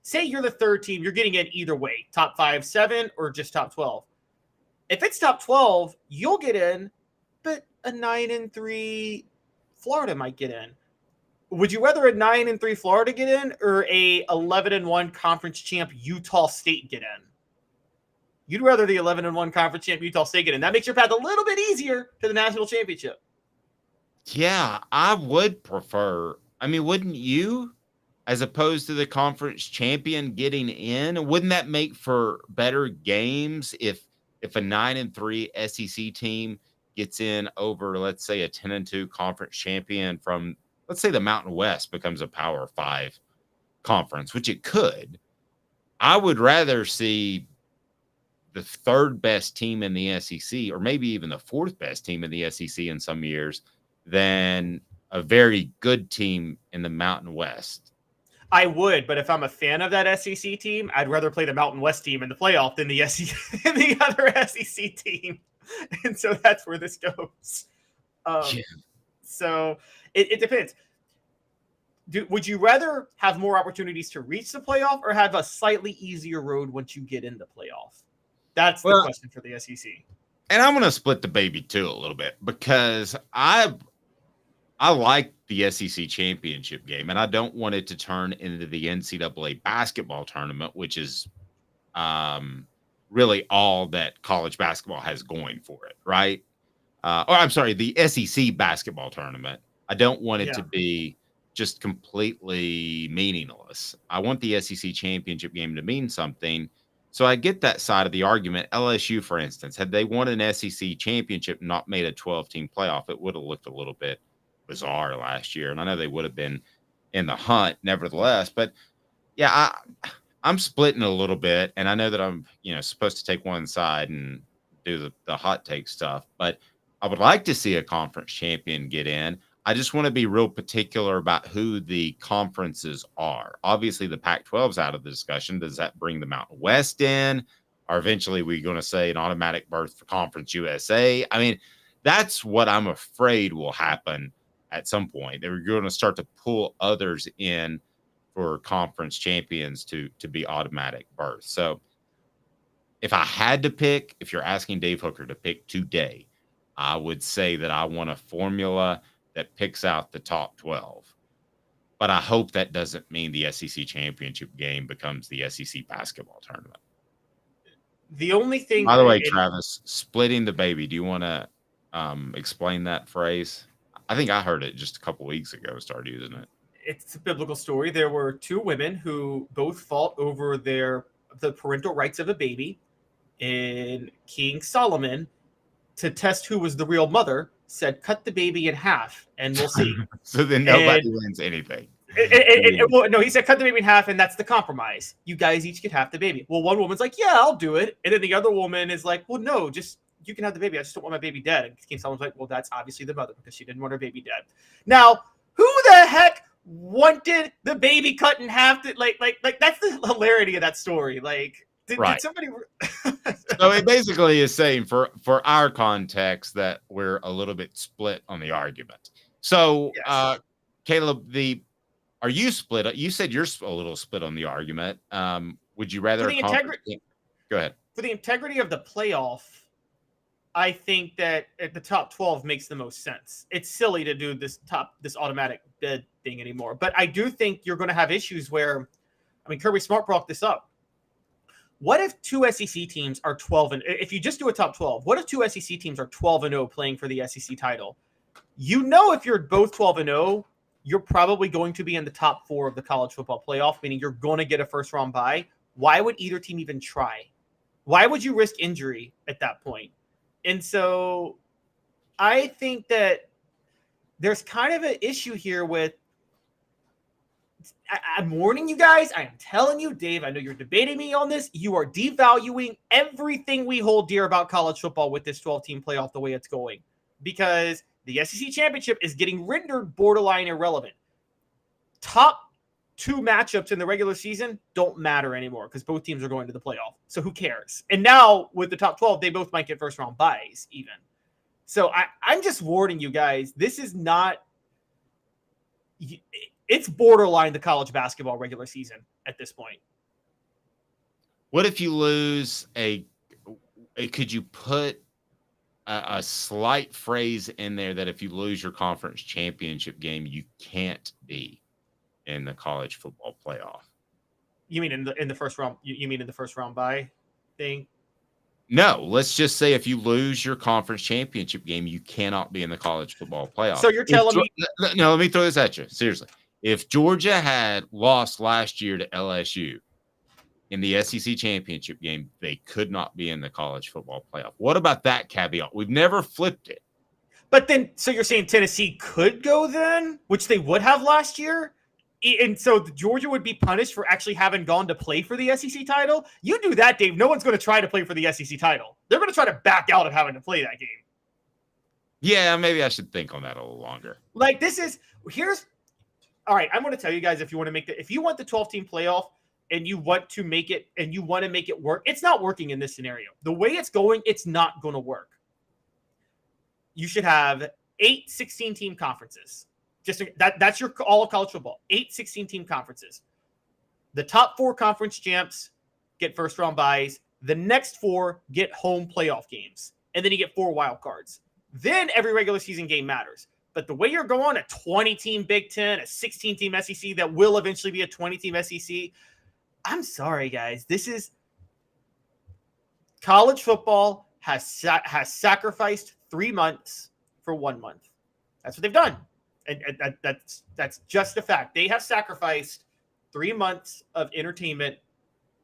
Speaker 5: say you're the 3rd team, you're getting in either way, top 5, 7, or just top 12. If it's top 12, you'll get in, but a 9-3 Florida might get in. Would you rather a 9-3 Florida get in, or a 11-1 conference champ Utah State get in? You'd rather the 11-1 conference champ Utah State get in. That makes your path a little bit easier to the national championship.
Speaker 3: Yeah, I would prefer. I mean, wouldn't you? As opposed to the conference champion getting in, wouldn't that make for better games if a 9-3 SEC team gets in over, let's say, a 10-2 conference champion from, let's say, the Mountain West becomes a Power 5 conference, which it could. I would rather see the 3rd best team in the SEC, or maybe even the 4th best team in the SEC in some years, than a very good team in the Mountain West.
Speaker 5: I would, but if I'm a fan of that SEC team, I'd rather play the Mountain West team in the playoff than the SEC, the other SEC team. And so that's where this goes. So it depends. would you rather have more opportunities to reach the playoff or have a slightly easier road once you get in the playoff? That's the question for the SEC.
Speaker 3: And I'm going to split the baby too a little bit because I like the SEC championship game, and I don't want it to turn into the NCAA basketball tournament, which is really all that college basketball has going for it, right? Or I'm sorry, the SEC basketball tournament. I don't want it to be just completely meaningless. I want the SEC championship game to mean something. So I get that side of the argument. LSU, for instance, had they won an SEC championship, not made a 12-team playoff, it would have looked a little bit bizarre last year. And I know they would have been in the hunt nevertheless. But yeah, I'm splitting a little bit. And I know that I'm, supposed to take one side and do the hot take stuff. But I would like to see a conference champion get in. I just want to be real particular about who the conferences are. Obviously, the Pac-12's out of the discussion. Does that bring the Mountain West in? Or eventually we're going to say an automatic berth for Conference USA? I mean, that's what I'm afraid will happen at some point. They're going to start to pull others in for conference champions to be automatic berths. So if I had to pick, if you're asking Dave Hooker to pick today, I would say that I want a formula that picks out the top 12. But I hope that doesn't mean the SEC championship game becomes the SEC basketball tournament.
Speaker 5: The only thing...
Speaker 3: By the way, Travis, splitting the baby, do you want to explain that phrase? I think I heard it just a couple weeks ago, started using it.
Speaker 5: It's a biblical story. There were two women who both fought over the parental rights of a baby, and King Solomon, to test who was the real mother, said, cut the baby in half and we'll see.
Speaker 3: So then nobody wins anything.
Speaker 5: Well, no, he said, cut the baby in half and that's the compromise. You guys each get half the baby. Well, one woman's like, yeah, I'll do it. And then the other woman is like, well, no, just you can have the baby. I just don't want my baby dead. And King Solomon's like, well, that's obviously the mother because she didn't want her baby dead. Now, who the heck wanted the baby cut in half? Like that's the hilarity of that story. Like, did somebody...
Speaker 3: So it basically is saying for our context that we're a little bit split on the argument. So, yes. Caleb, are you split? You said you're a little split on the argument. Would you rather... Go ahead.
Speaker 5: For the integrity of the playoff, I think that at the top 12 makes the most sense. It's silly to do this automatic bid thing anymore. But I do think you're going to have issues where, Kirby Smart brought this up. What if two SEC teams are 12 and if you just do a top 12, what if two SEC teams are 12-0 playing for the SEC title? If you're both 12-0, you're probably going to be in the top 4 of the college football playoff, meaning you're going to get a first round bye. Why would either team even try? Why would you risk injury at that point? And so I think that there's kind of an issue here with, I'm warning you guys. I am telling you, Dave, I know you're debating me on this. You are devaluing everything we hold dear about college football with this 12-team playoff the way it's going, because the SEC championship is getting rendered borderline irrelevant. Top 2 matchups in the regular season don't matter anymore because both teams are going to the playoff. So who cares? And now with the top 12, they both might get first round byes even. So I'm just warning you guys, this is not... It's borderline the college basketball regular season at this point.
Speaker 3: What if you lose could you put a slight phrase in there that if you lose your conference championship game, you can't be in the college football playoff?
Speaker 5: You mean in the first round? You mean in the first round bye thing?
Speaker 3: No, let's just say if you lose your conference championship game, you cannot be in the college football playoff.
Speaker 5: So you're telling me...
Speaker 3: No, let me throw this at you. Seriously. If Georgia had lost last year to LSU in the SEC championship game, they could not be in the college football playoff. What about that caveat? We've never flipped it.
Speaker 5: But then, so you're saying Tennessee could go then, which they would have last year? And so Georgia would be punished for actually having gone to play for the SEC title? You do that, Dave, no one's going to try to play for the SEC title. They're going to try to back out of having to play that game.
Speaker 3: Yeah, maybe I should think on that a little longer.
Speaker 5: Like, all right, I'm going to tell you guys, if you want the 12-team playoff and you want to make it work, it's not working in this scenario. The way it's going, it's not going to work. You should have 8 16-team conferences. That's your all of college football. 8 16-team conferences. The top 4 conference champs get first-round byes. The next 4 get home playoff games. And then you get 4 wild cards. Then every regular season game matters. But the way you're going, a 20-team Big Ten, a 16-team SEC that will eventually be a 20-team SEC, I'm sorry, guys. This is college football has sacrificed 3 months for 1 month. That's what they've done. And that's just a fact. They have sacrificed 3 months of entertainment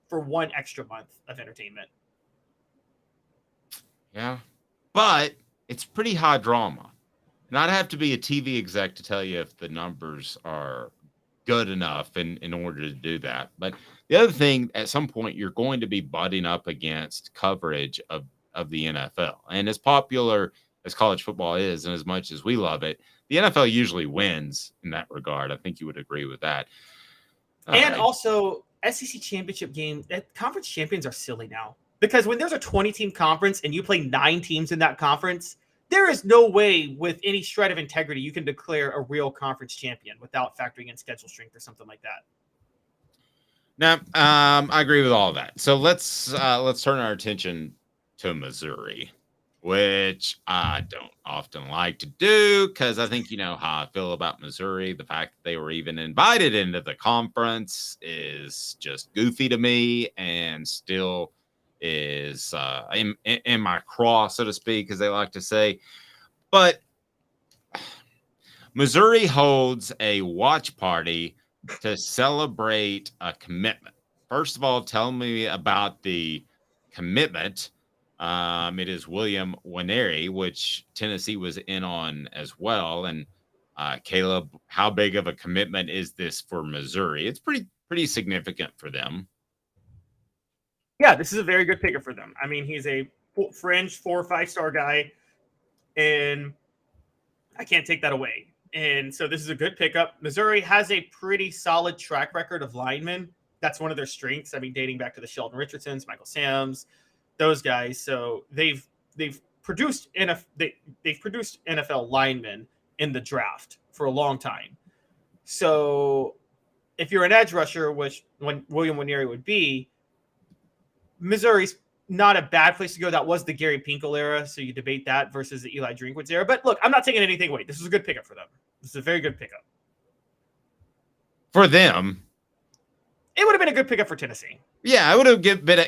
Speaker 5: for 1 extra month of entertainment.
Speaker 3: Yeah, but it's pretty high drama. And I'd have to be a TV exec to tell you if the numbers are good enough in order to do that. But the other thing, at some point, you're going to be butting up against coverage of the NFL. And as popular as college football is, and as much as we love it, the NFL usually wins in that regard. I think you would agree with that.
Speaker 5: And also, SEC championship game, conference champions are silly now. Because when there's a 20-team conference and you play 9 teams in that conference, there is no way with any shred of integrity you can declare a real conference champion without factoring in schedule strength or something like that.
Speaker 3: Now, I agree with all of that. So let's turn our attention to Missouri, which I don't often like to do because I think you know how I feel about Missouri. The fact that they were even invited into the conference is just goofy to me, and still is in my craw, so to speak, as they like to say. But Missouri holds a watch party to celebrate a commitment. First of all, tell me about the commitment. It is William Nwaneri, which Tennessee was in on as well. And Caleb, how big of a commitment is this for Missouri? It's pretty significant for them.
Speaker 5: Yeah, this is a very good pickup for them. I mean, he's a fringe 4 or 5-star guy, and I can't take that away. And so this is a good pickup. Missouri has a pretty solid track record of linemen. That's one of their strengths. I mean, dating back to the Sheldon Richardsons, Michael Sams, those guys. So they've produced NFL linemen in the draft for a long time. So if you're an edge rusher, which when William Nwaneri would be, Missouri's not a bad place to go. That was the Gary Pinkel era, so you debate that versus the Eli Drinkwitz era. But look, I'm not taking anything away. This is a good pickup for them. This is a very good pickup.
Speaker 3: For them,
Speaker 5: it would have been a good pickup for Tennessee.
Speaker 3: Yeah, it would have been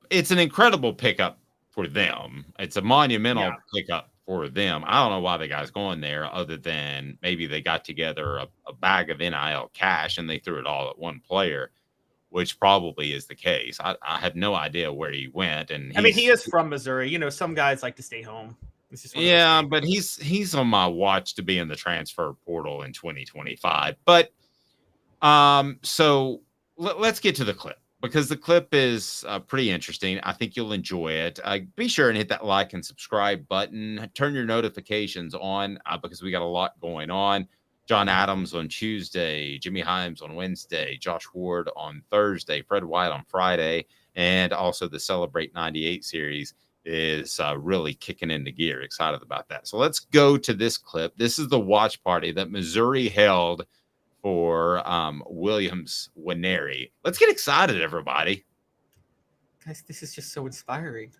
Speaker 3: it's an incredible pickup for them. It's a monumental pickup for them. I don't know why the guy's going there other than maybe they got together a bag of NIL cash and they threw it all at one player, which probably is the case. I have no idea where he went. And
Speaker 5: I mean, he is from Missouri. You know, some guys like to stay home.
Speaker 3: Yeah, but he's on my watch to be in the transfer portal in 2025. But so let's get to the clip, because the clip is pretty interesting. I think you'll enjoy it. Be sure and hit that like and subscribe button. Turn your notifications on because we got a lot going on. John Adams on Tuesday, Jimmy Himes on Wednesday, Josh Ward on Thursday, Fred White on Friday, and also the Celebrate 98 series is really kicking into gear. Excited about that. So let's go to this clip. This is the watch party that Missouri held for Williams Nwaneri. Let's get excited, everybody.
Speaker 5: Guys, this is just so inspiring.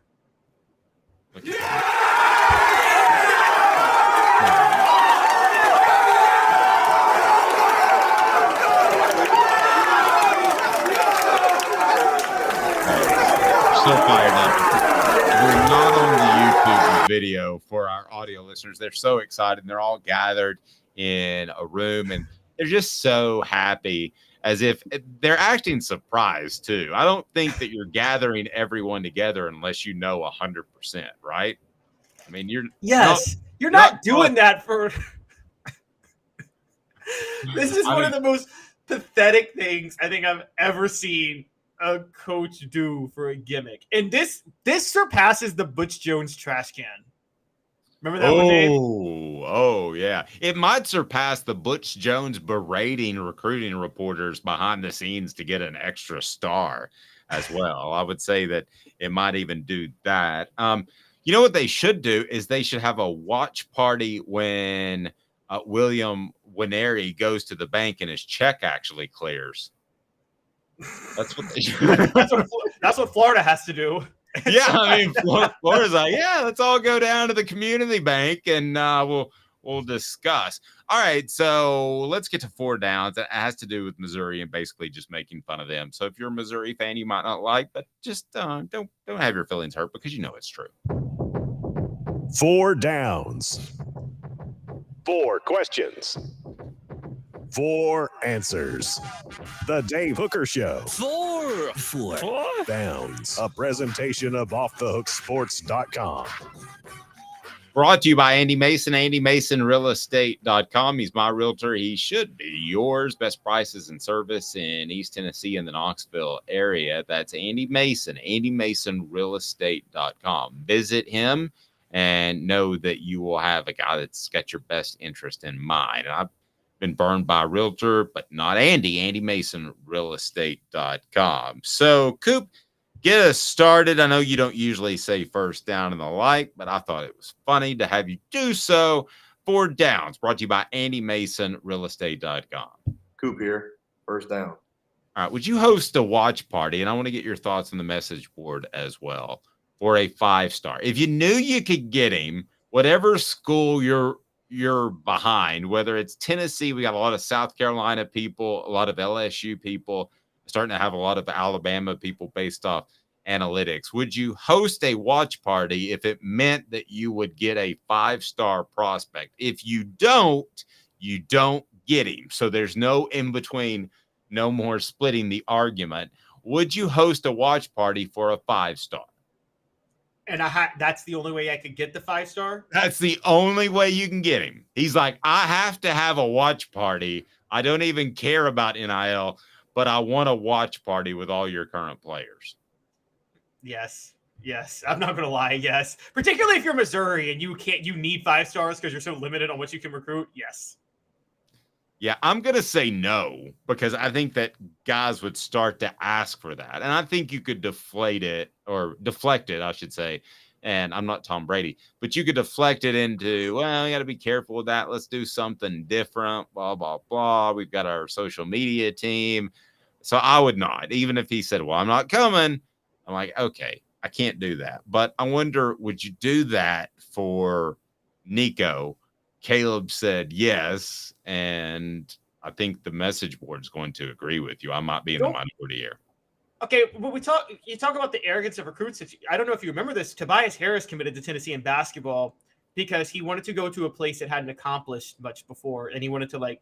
Speaker 3: So fired up. We're not on the YouTube video for our audio listeners. They're so excited. They're all gathered in a room and they're just so happy, as if they're acting surprised too. I don't think that you're gathering everyone together unless you know 100%, right? I mean, you're
Speaker 5: not doing that for. This is one of the most pathetic things I think I've ever seen a coach do for a gimmick. And this surpasses the Butch Jones trash can. Remember that one, Dave?
Speaker 3: Oh, yeah. It might surpass the Butch Jones berating recruiting reporters behind the scenes to get an extra star as well. I would say that it might even do that. You know what they should do is they should have a watch party when William Winery goes to the bank and his check actually clears. That's what
Speaker 5: that's what Florida has to do.
Speaker 3: Yeah, I mean, Florida's like, yeah, let's all go down to the community bank and we'll discuss. All right, so let's get to 4 downs. That has to do with Missouri and basically just making fun of them. So if you're a Missouri fan, you might not like, but just don't have your feelings hurt because you know it's true.
Speaker 1: 4 downs. 4 questions. 4 answers. The Dave Hooker Show.
Speaker 8: 4
Speaker 1: downs. A presentation of offthehooksports.com.
Speaker 3: Brought to you by Andy Mason, AndyMasonRealEstate.com. He's my realtor. He should be yours. Best prices and service in East Tennessee and the Knoxville area. That's Andy Mason, AndyMasonRealEstate.com. Visit him and know that you will have a guy that's got your best interest in mind. And I've been burned by a realtor, but not Andy, AndyMasonRealEstate.com. So, Coop, get us started. I know you don't usually say first down and the like, but I thought it was funny to have you do so. 4 downs brought to you by AndyMasonRealEstate.com.
Speaker 15: Coop here. First down.
Speaker 3: All right. Would you host a watch party? And I want to get your thoughts on the message board as well for a 5-star. If you knew you could get him, whatever school you're behind, whether it's Tennessee, we got a lot of South Carolina people, a lot of LSU people, starting to have a lot of Alabama people based off analytics. Would you host a watch party if it meant that you would get a 5-star prospect? If you don't get him. So there's no in between, no more splitting the argument. Would you host a watch party for a 5-star?
Speaker 5: And that's the only way I could get the 5-star?
Speaker 3: That's the only way you can get him. He's like, I have to have a watch party. I don't even care about NIL, but I want a watch party with all your current players.
Speaker 5: Yes. I'm not going to lie. Yes. Particularly if you're Missouri and you need 5 stars because you're so limited on what you can recruit. Yes.
Speaker 3: Yeah, I'm going to say no because I think that guys would start to ask for that. And I think you could deflect it, I should say. And I'm not Tom Brady, but you could deflect it into, well, you got to be careful with that. Let's do something different, blah, blah, blah. We've got our social media team. So I would not, even if he said, well, I'm not coming. I'm like, okay, I can't do that. But I wonder, would you do that for Nico? Caleb said yes, and I think the message board is going to agree with you. I might be in the minority here.
Speaker 5: Okay, but you talk about the arrogance of recruits. I don't know if you remember this. Tobias Harris committed to Tennessee in basketball because he wanted to go to a place that hadn't accomplished much before, and he wanted to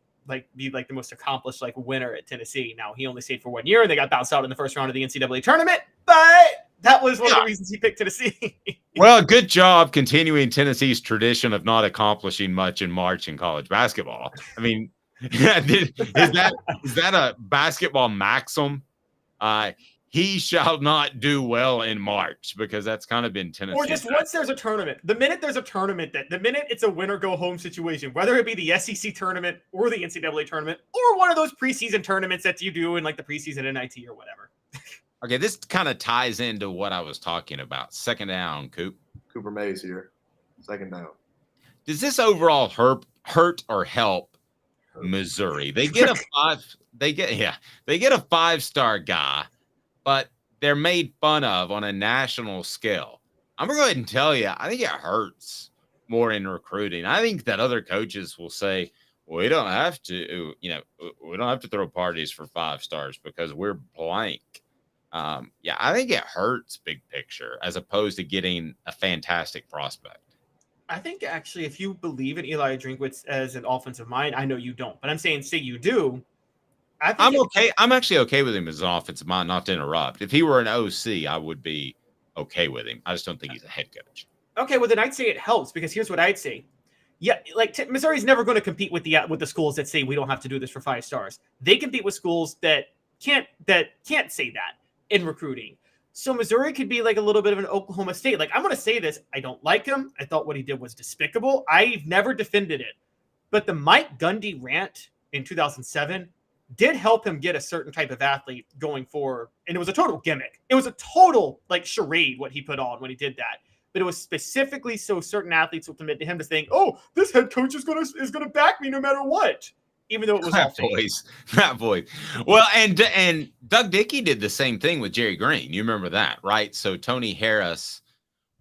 Speaker 5: be the most accomplished winner at Tennessee. Now he only stayed for 1 year, and they got bounced out in the first round of the NCAA tournament. But that was one of the reasons he picked Tennessee.
Speaker 3: Well, good job continuing Tennessee's tradition of not accomplishing much in March in college basketball. I mean, is that a basketball maxim? He shall not do well in March because that's kind of been Tennessee.
Speaker 5: Or just once there's a tournament. The minute there's a tournament, the minute it's a win or go home situation, whether it be the SEC tournament or the NCAA tournament or one of those preseason tournaments that you do in the preseason NIT or whatever.
Speaker 3: Okay, this kind of ties into what I was talking about. Second down, Coop.
Speaker 15: Cooper Mays here. Second down.
Speaker 3: Does this overall hurt or help Missouri? They get a 5-star guy, but they're made fun of on a national scale. I'm going to go ahead and tell you, I think it hurts more in recruiting. I think that other coaches will say, we don't have to throw parties for 5 stars because we're blank. I think it hurts big picture as opposed to getting a fantastic prospect.
Speaker 5: I think actually, if you believe in Eli Drinkwitz as an offensive mind, I know you don't, but I'm saying, say you do. I'm
Speaker 3: okay. I'm actually okay with him as an offensive mind, not to interrupt. If he were an OC, I would be okay with him. I just don't think he's a head coach.
Speaker 5: Okay, well then I'd say it helps because here's what I'd say. Yeah, Missouri's never going to compete with the schools that say we don't have to do this for 5 stars. They compete with schools that can't say that in recruiting. So Missouri could be a little bit of an Oklahoma State. I'm going to say this. I don't like him. I thought what he did was despicable. I've never defended it. But the Mike Gundy rant in 2007 did help him get a certain type of athlete going forward. And it was a total gimmick. It was a total charade what he put on when he did that. But it was specifically so certain athletes will commit to him to think, oh, this head coach is gonna back me no matter what. even though it was all
Speaker 3: That
Speaker 5: fake.
Speaker 3: voice. Well, and Doug Dickey did the same thing with Jerry Green. You remember that, right? So Tony Harris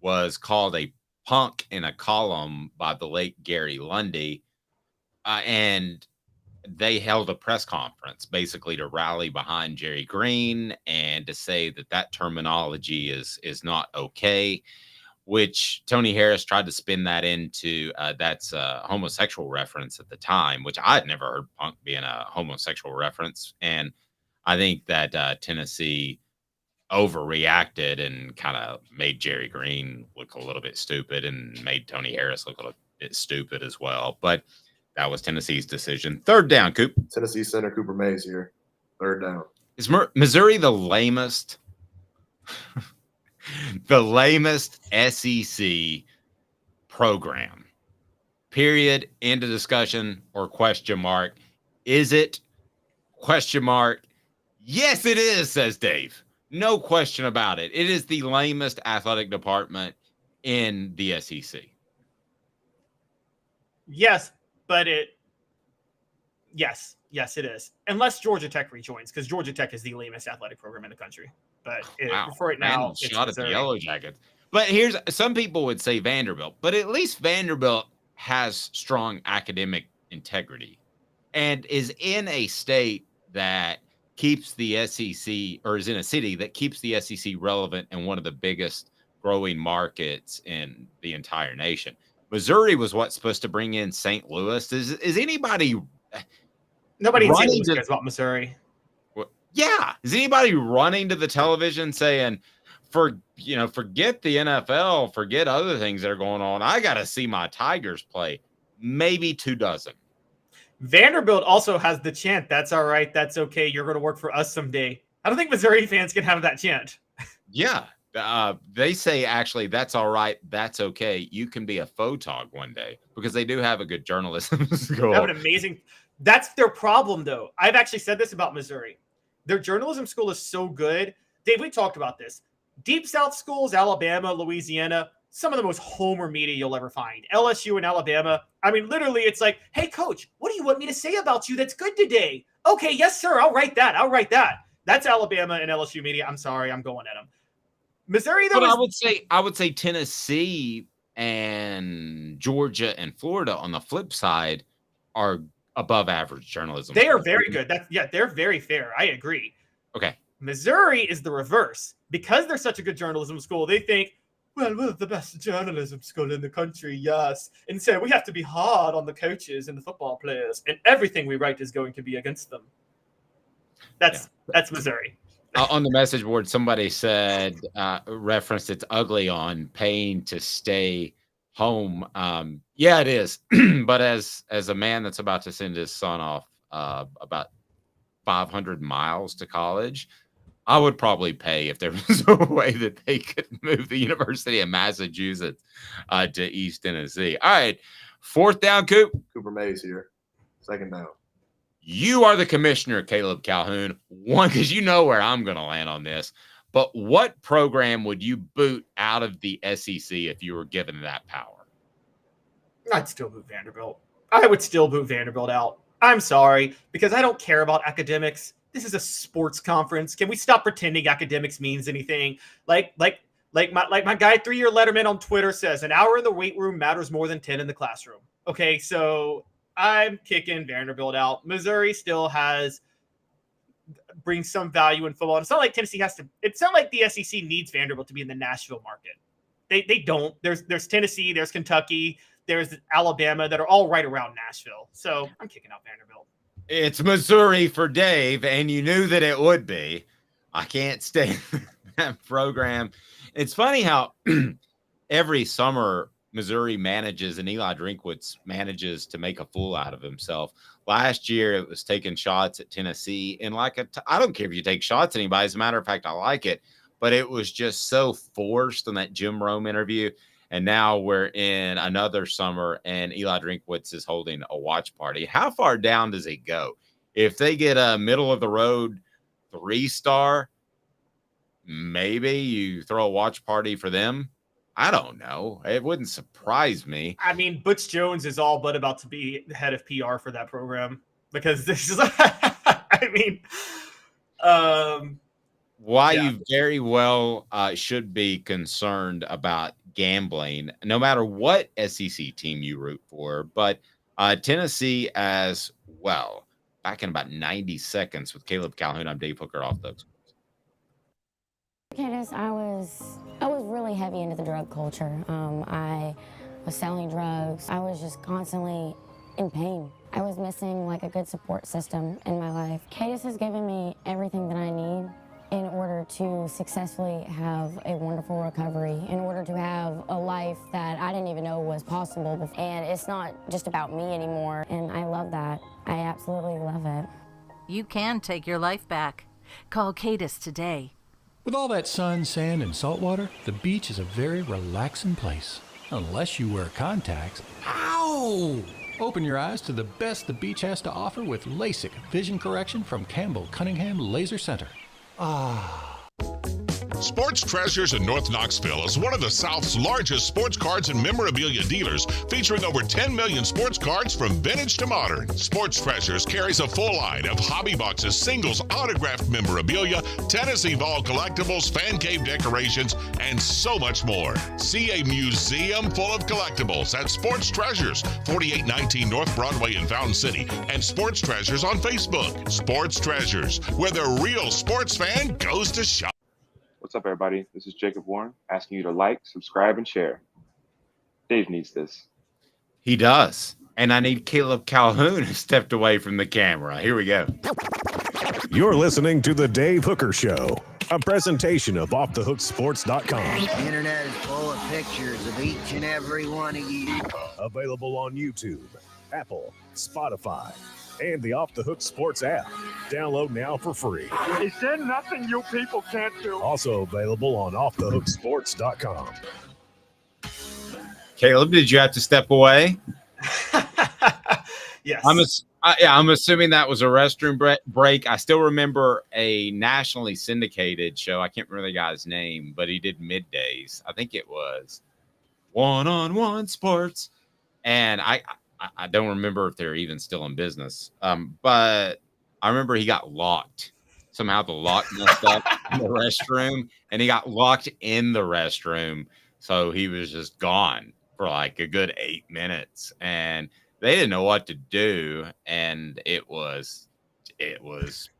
Speaker 3: was called a punk in a column by the late Gary Lundy, and they held a press conference basically to rally behind Jerry Green and to say that terminology is not okay, which Tony Harris tried to spin that into that's a homosexual reference at the time, which I'd never heard punk being a homosexual reference. And I think that Tennessee overreacted and kind of made Jerry Green look a little bit stupid and made Tony Harris look a little bit stupid as well. But that was Tennessee's decision. Third down, Coop.
Speaker 15: Tennessee center Cooper Mays here. Third down.
Speaker 3: Is Missouri the lamest? The lamest SEC program. Period. End of discussion or question mark. Is it? Question mark. Yes, it is, says Dave. No question about it. It is the lamest athletic department in the SEC.
Speaker 5: Yes, but yes, it is. Unless Georgia Tech rejoins, because Georgia Tech is the lamest athletic program in the country. But for right now, it's
Speaker 3: shot at the
Speaker 5: Missouri.
Speaker 3: Yellow Jackets. But here's some people would say Vanderbilt, but at least Vanderbilt has strong academic integrity and is in a state that keeps the SEC, or is in a city that keeps the SEC relevant and one of the biggest growing markets in the entire nation. Missouri was what's supposed to bring in St. Louis. Is anybody?
Speaker 5: Nobody in St. Louis cares about Missouri.
Speaker 3: Yeah, is anybody running to the television saying, forget the NFL, forget other things that are going on. I got to see my Tigers play. Maybe 24.
Speaker 5: Vanderbilt also has the chant, "That's all right, that's okay. You're going to work for us someday." I don't think Missouri fans can have that chant.
Speaker 3: Yeah. They say, actually, that's all right. That's okay. You can be a photog one day, because they do have a good journalism school.
Speaker 5: They have an amazing. That's their problem, though. I've actually said this about Missouri. Their journalism school is so good. Dave, we talked about this. Deep South schools, Alabama, Louisiana, some of the most homer media you'll ever find. LSU and Alabama. I mean, literally, it's like, "Hey, coach, what do you want me to say about you that's good today?" "Okay, yes, sir. I'll write that. That's Alabama and LSU media. I'm sorry. I'm going at them. Missouri, though,
Speaker 3: I would say Tennessee and Georgia and Florida on the flip side are above average journalism.
Speaker 5: They are very good. They're very fair. I agree.
Speaker 3: Okay.
Speaker 5: Missouri is the reverse. Because they're such a good journalism school, they think, well, we're the best journalism school in the country, yes. And so we have to be hard on the coaches and the football players, and everything we write is going to be against them. That's Missouri.
Speaker 3: On the message board, somebody said, referenced it's ugly on paying to stay home. Yeah, it is. But as a man that's about to send his son off about 500 miles to college, I would probably pay if there was a way that they could move the University of Massachusetts to East Tennessee. All right, fourth down, Coop.
Speaker 15: Cooper Mays here. Second down.
Speaker 3: You are the commissioner, Caleb Calhoun. One, because you know where I'm going to land on this. But what program would you boot out of the SEC if you were given that power?
Speaker 5: I'd still boot Vanderbilt. I would still boot Vanderbilt out. I'm sorry, because I don't care about academics. This is a sports conference. Can we stop pretending academics means anything? Like my guy 3-year letterman on Twitter says, an hour in the weight room matters more than 10 in the classroom. Okay, so I'm kicking Vanderbilt out. Missouri still brings some value in football. And it's not like Tennessee has to. It's not like the SEC needs Vanderbilt to be in the Nashville market. They don't. There's Tennessee, there's Kentucky, there's Alabama that are all right around Nashville. So I'm kicking out Vanderbilt.
Speaker 3: It's Missouri for Dave, and you knew that it would be. I can't stay in that program. It's funny how every summer Missouri manages, and Eli Drinkwitz manages to make a fool out of himself. Last year, it was taking shots at Tennessee. And I don't care if you take shots at anybody. As a matter of fact, I like it. But it was just so forced in that Jim Rome interview. And now we're in another summer, and Eli Drinkwitz is holding a watch party. How far down does it go? If they get a middle-of-the-road 3-star, maybe you throw a watch party for them. I don't know. It wouldn't surprise me.
Speaker 5: I mean, Butch Jones is all but about to be the head of PR for that program. because this is, I mean,
Speaker 3: why you very well should be concerned about gambling, no matter what SEC team you root for, but Tennessee as well. Back in about 90 seconds with Caleb Calhoun. I'm Dave Hooker, Off the Hook.
Speaker 8: Candace, I was really heavy into the drug culture. I was selling drugs. I was just constantly in pain. I was missing like a good support system in my life. Candace has given me everything that I need in order to successfully have a wonderful recovery, in order to have a life that I didn't even know was possible. And it's not just about me anymore, and I love that. I absolutely love it.
Speaker 16: You can take your life back. Call Cadis today.
Speaker 9: With all that sun, sand, and salt water, the beach is a very relaxing place. Unless you wear contacts. Ow! Open your eyes to the best the beach has to offer with LASIK vision correction from Campbell Cunningham Laser Center.
Speaker 17: Sports Treasures in North Knoxville is one of the South's largest sports cards and memorabilia dealers, featuring over 10 million sports cards from vintage to modern. Sports Treasures carries a full line of hobby boxes, singles, autographed memorabilia, Tennessee Vol collectibles, fan cave decorations, and so much more. See a museum full of collectibles at Sports Treasures, 4819 North Broadway in Fountain City, and Sports Treasures on Facebook. Sports Treasures, where the real sports fan goes to shop.
Speaker 18: What's up, everybody? This is Jacob Warren asking you to like, subscribe, and share. Dave needs this.
Speaker 3: He does. And I need Caleb Calhoun who stepped away from the camera. Here we go.
Speaker 1: You're listening to The Dave Hooker Show, a presentation of OffTheHookSports.com.
Speaker 13: The internet is full of pictures of each and every one of you.
Speaker 1: Available on YouTube, Apple, Spotify, and the Off the Hook Sports app. Download now for free.
Speaker 14: Is there nothing you people can't do?
Speaker 1: Also available on OffTheHookSports.com.
Speaker 3: Caleb, did you have to step away?
Speaker 5: Yes.
Speaker 3: I'm assuming that was a restroom break. I still remember a nationally syndicated show. I can't remember the guy's name, but he did middays. I think it was One-on-One Sports. And I don't remember if they're even still in business. But I remember he got locked. Somehow the lock messed up in the restroom, and he got locked in the restroom. So he was just gone for like a good 8 minutes, and they didn't know what to do. And it was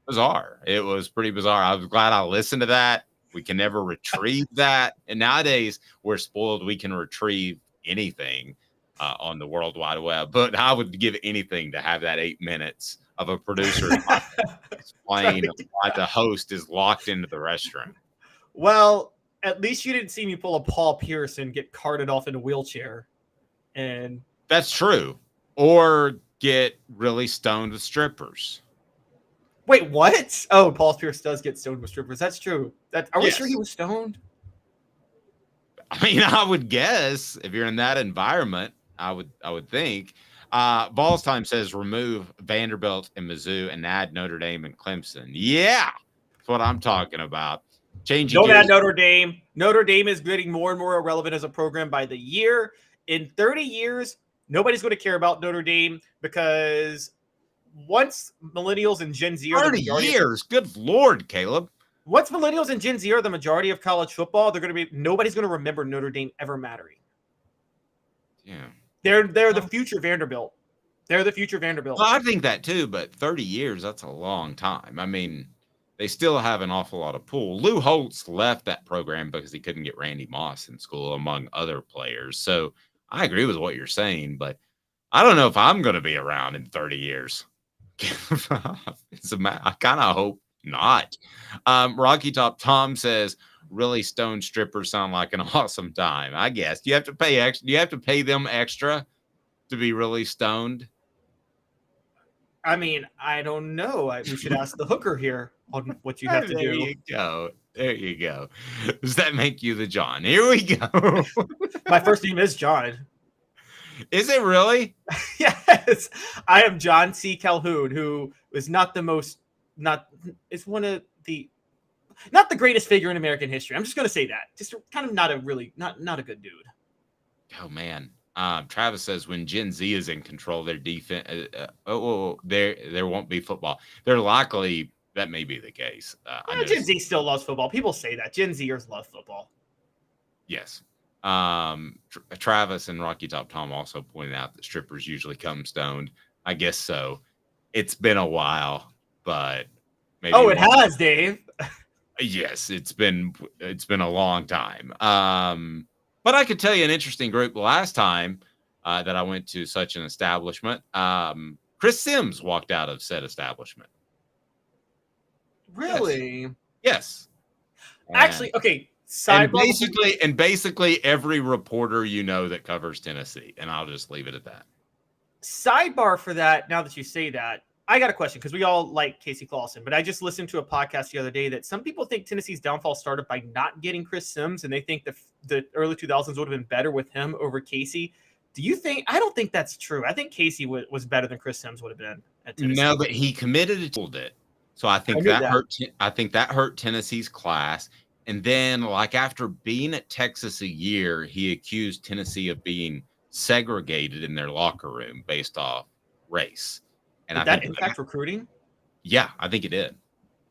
Speaker 3: bizarre. It was pretty bizarre. I was glad I listened to that. We can never retrieve that. And nowadays we're spoiled. We can retrieve anything on the World Wide Web, but I would give anything to have that 8 minutes of a producer explain why the host is locked into the restroom.
Speaker 5: Well, at least you didn't see me pull a Paul Pierce and get carted off in a wheelchair. And
Speaker 3: that's true. Or get really stoned with strippers.
Speaker 5: Wait, what? Oh, Paul Pierce does get stoned with strippers. That's true. Are we sure he was stoned?
Speaker 3: I mean, I would guess if you're in that environment, I would think. Balls Time says remove Vanderbilt and Mizzou and add Notre Dame and Clemson. Yeah, that's what I'm talking about.
Speaker 5: Don't add Notre Dame. Notre Dame is getting more and more irrelevant as a program by the year. In 30 years, nobody's going to care about Notre Dame because once millennials and Gen Z are
Speaker 3: 30 years, good Lord, Caleb.
Speaker 5: Once millennials and Gen Z are the majority of college football, nobody's going to remember Notre Dame ever mattering.
Speaker 3: Yeah.
Speaker 5: They're the future Vanderbilt. They're the future Vanderbilt.
Speaker 3: Well, I think that too, but 30 years, that's a long time. I mean, they still have an awful lot of pull. Lou Holtz left that program because he couldn't get Randy Moss in school, among other players. So I agree with what you're saying, but I don't know if I'm going to be around in 30 years. I kind of hope not. Rocky Top Tom says, really stoned strippers sound like an awesome time. I guess you have to pay extra. Do you have to pay them extra to be really stoned?
Speaker 5: I mean, I don't know. We should ask the hooker here on what you have to do.
Speaker 3: There you go. Does that make you the John? Here we go.
Speaker 5: My first name is John.
Speaker 3: Is it really?
Speaker 5: Yes. I am John C. Calhoun, who is not the greatest figure in American history. I'm just going to say that. Just kind of not a good dude.
Speaker 3: Oh, man. Travis says when Gen Z is in control, their defense, there won't be football. They're likely that may be the case.
Speaker 5: Gen Z still loves football. People say that Gen Zers love football.
Speaker 3: Yes. Travis and Rocky Top Tom also pointed out that strippers usually come stoned. I guess so. It's been a while, but maybe.
Speaker 5: Oh, it has, Dave.
Speaker 3: Yes, it's been a long time. But I could tell you an interesting group the last time that I went to such an establishment. Chris Sims walked out of said establishment.
Speaker 5: Really?
Speaker 3: Yes.
Speaker 5: Actually, okay.
Speaker 3: And basically every reporter that covers Tennessee, and I'll just leave it at that.
Speaker 5: Sidebar for that. Now that you say that, I got a question because we all like Casey Clausen, but I just listened to a podcast the other day that some people think Tennessee's downfall started by not getting Chris Sims, and they think the early 2000s would have been better with him over Casey. Do you think? I don't think that's true. I think Casey was better than Chris Sims would have been at Tennessee.
Speaker 3: No, but he committed to it, so I think that hurt. I think that hurt Tennessee's class. And then, after being at Texas a year, he accused Tennessee of being segregated in their locker room based off race. And
Speaker 5: did that impact recruiting?
Speaker 3: Yeah, I think it did.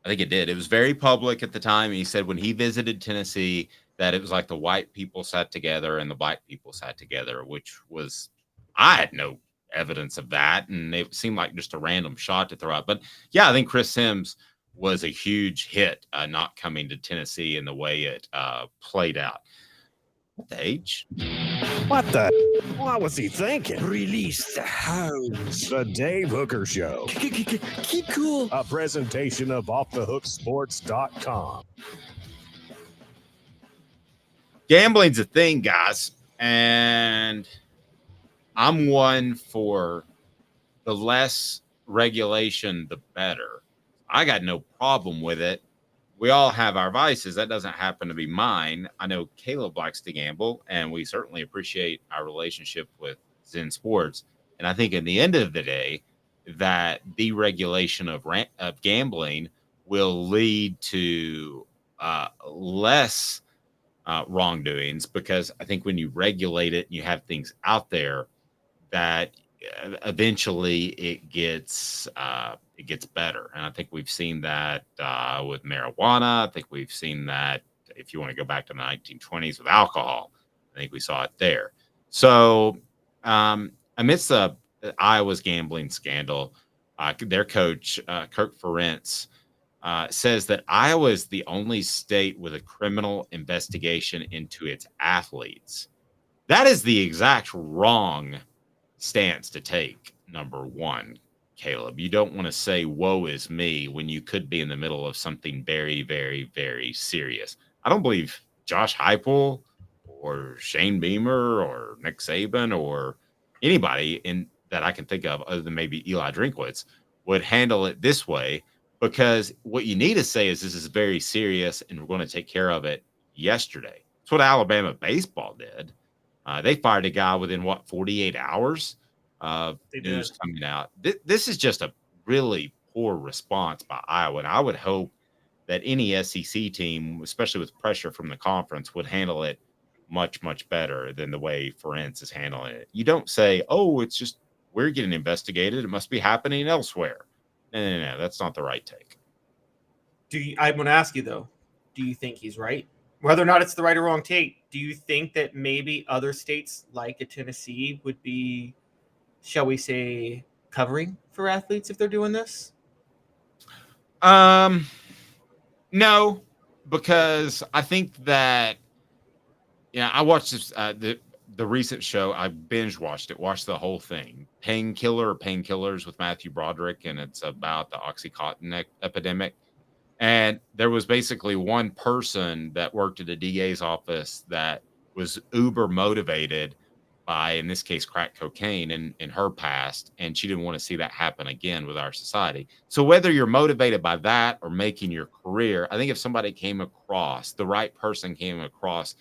Speaker 3: It was very public at the time. He said when he visited Tennessee that it was like the white people sat together and the black people sat together, which was, I had no evidence of that. And it seemed like just a random shot to throw out. But yeah, I think Chris Sims was a huge hit not coming to Tennessee in the way it played out. What the H?
Speaker 1: What the? What was he thinking?
Speaker 13: Release the hounds.
Speaker 1: The Dave Hooker Show.
Speaker 13: Keep cool.
Speaker 1: A presentation of offthehooksports.com.
Speaker 3: Gambling's a thing, guys. And I'm one for the less regulation, the better. I got no problem with it. We all have our vices. That doesn't happen to be mine. I know Caleb likes to gamble, and we certainly appreciate our relationship with Zen Sports. And I think in the end of the day, that deregulation of gambling will lead to less wrongdoings, because I think when you regulate it and you have things out there, that eventually it gets better. And I think we've seen that with marijuana. I think we've seen that, if you want to go back to the 1920s, with alcohol. I think we saw it there. So amidst Iowa's gambling scandal, their coach, Kirk Ferentz, says that Iowa is the only state with a criminal investigation into its athletes. That is the exact wrong stance to take, number one, Caleb. You don't want to say woe is me when you could be in the middle of something very, very, very serious. I don't believe Josh Heupel or Shane Beamer or Nick Saban or anybody that I can think of other than maybe Eli Drinkwitz would handle it this way, because what you need to say is this is very serious and we're going to take care of it yesterday. That's what Alabama baseball did. They fired a guy within 48 hours of news coming out. This is just a really poor response by Iowa. And I would hope that any SEC team, especially with pressure from the conference, would handle it much, much better than the way Ferentz is handling it. You don't say, oh, it's just we're getting investigated. It must be happening elsewhere. No, that's not the right take.
Speaker 5: I'm going to ask you, though, do you think he's right? Whether or not it's the right or wrong take, do you think that maybe other states like Tennessee would be, shall we say, covering for athletes if they're doing this?
Speaker 3: No, because I think that, I watched this, the recent show. I binge watched it, watched the whole thing. Painkillers with Matthew Broderick, and it's about the Oxycontin epidemic. And there was basically one person that worked at a DA's office that was uber motivated by, in this case, crack cocaine in her past. And she didn't want to see that happen again with our society. So whether you're motivated by that or making your career, I think if somebody the right person came across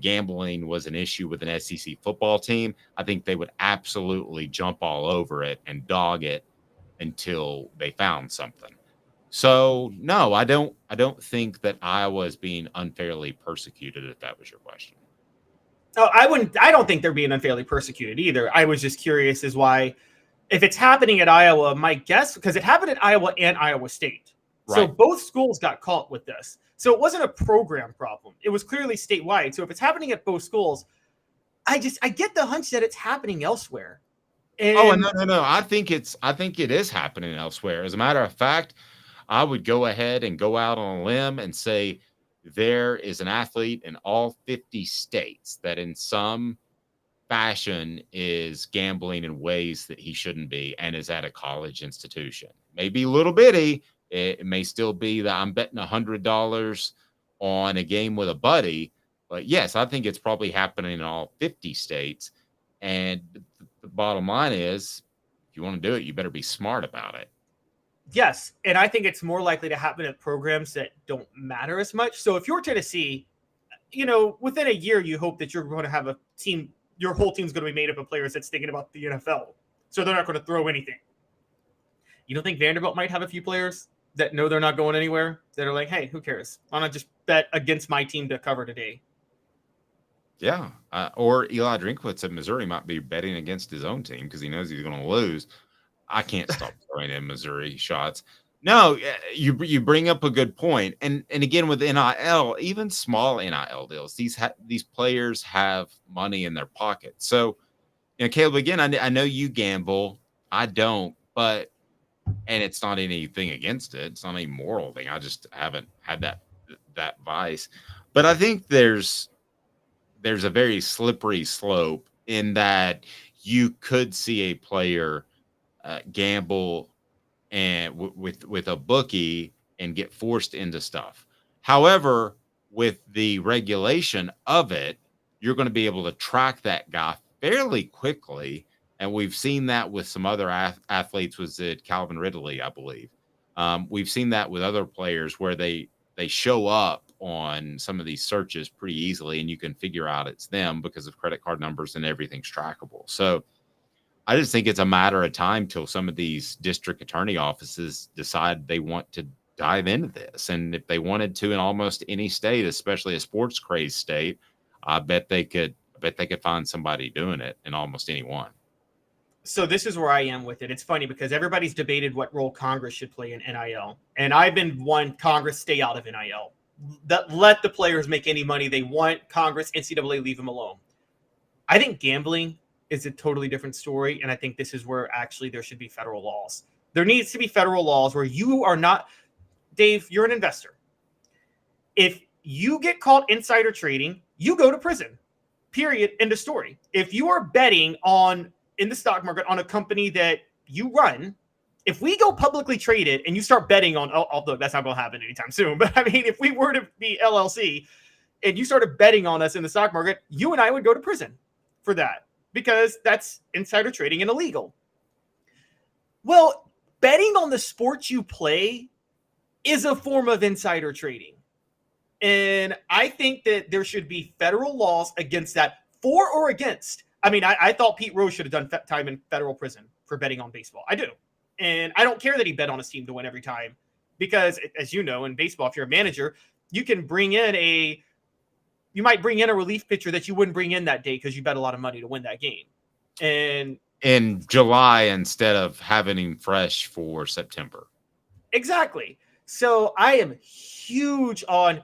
Speaker 3: gambling was an issue with an SEC football team, I think they would absolutely jump all over it and dog it until they found something. So no, I don't think that Iowa is being unfairly persecuted, if that was your question.
Speaker 5: Oh, I don't think they're being unfairly persecuted either. I was just curious as why, if it's happening at Iowa, my guess, because it happened at Iowa and Iowa State. So
Speaker 3: Right.
Speaker 5: both schools got caught with this. So it wasn't a program problem. It was clearly statewide. So if it's happening at both schools, I get the hunch that it's happening elsewhere. And
Speaker 3: No. I think it is happening elsewhere. As a matter of fact, I would go ahead and go out on a limb and say there is an athlete in all 50 states that in some fashion is gambling in ways that he shouldn't be and is at a college institution. Maybe a little bitty. It may still be that I'm betting $100 on a game with a buddy. But yes, I think it's probably happening in all 50 states. And the bottom line is, if you want to do it, you better be smart about it.
Speaker 5: yes, and I think it's more likely to happen at programs that don't matter as much. So if you're Tennessee, within a year, you hope that you're going to have a team, your whole team's going to be made up of players that's thinking about the NFL. So they're not going to throw anything. You don't think Vanderbilt might have a few players that know they're not going anywhere, that are like, hey, who cares? Why not just bet against my team to cover today?
Speaker 3: Yeah. Or Eli Drinkwitz at Missouri might be betting against his own team because he knows he's going to lose. I can't stop throwing in Missouri shots. No, you bring up a good point. And again, with NIL, even small NIL deals, these players have money in their pocket. So, Caleb, again, I know you gamble. I don't, and it's not anything against it. It's not any moral thing. I just haven't had that vice. But I think there's a very slippery slope in that you could see a player gamble and with a bookie and get forced into stuff. However, with the regulation of it, you're going to be able to track that guy fairly quickly. And we've seen that with some other athletes. Was it Calvin Ridley, I believe? We've seen that with other players where they show up on some of these searches pretty easily, and you can figure out it's them because of credit card numbers and everything's trackable. So I just think it's a matter of time till some of these district attorney offices decide they want to dive into this. And if they wanted to in almost any state, especially a sports crazed state, I bet they could find somebody doing it in almost any one.
Speaker 5: So this is where I am with it. It's funny because everybody's debated what role Congress should play in NIL. And I've been one, Congress stay out of NIL. Let the players make any money they want. Congress, NCAA, leave them alone. I think gambling is a totally different story. And I think this is where actually there should be federal laws. There needs to be federal laws where you are not, Dave, you're an investor. If you get caught insider trading, you go to prison. Period. End of story. If you are betting in the stock market on a company that you run, if we go publicly traded and you start betting on, although that's not going to happen anytime soon, but I mean, if we were to be LLC and you started betting on us in the stock market, you and I would go to prison for that because that's insider trading and illegal. Well, betting on the sports you play is a form of insider trading. And I think that there should be federal laws against that, for or against. I mean, I thought Pete Rose should have done time in federal prison for betting on baseball. I do. And I don't care that he bet on his team to win every time because, as you know, in baseball, if you're a manager, you might bring in a relief pitcher that you wouldn't bring in that day because you bet a lot of money to win that game. And
Speaker 3: in July instead of having him fresh for September.
Speaker 5: Exactly. So I am huge on,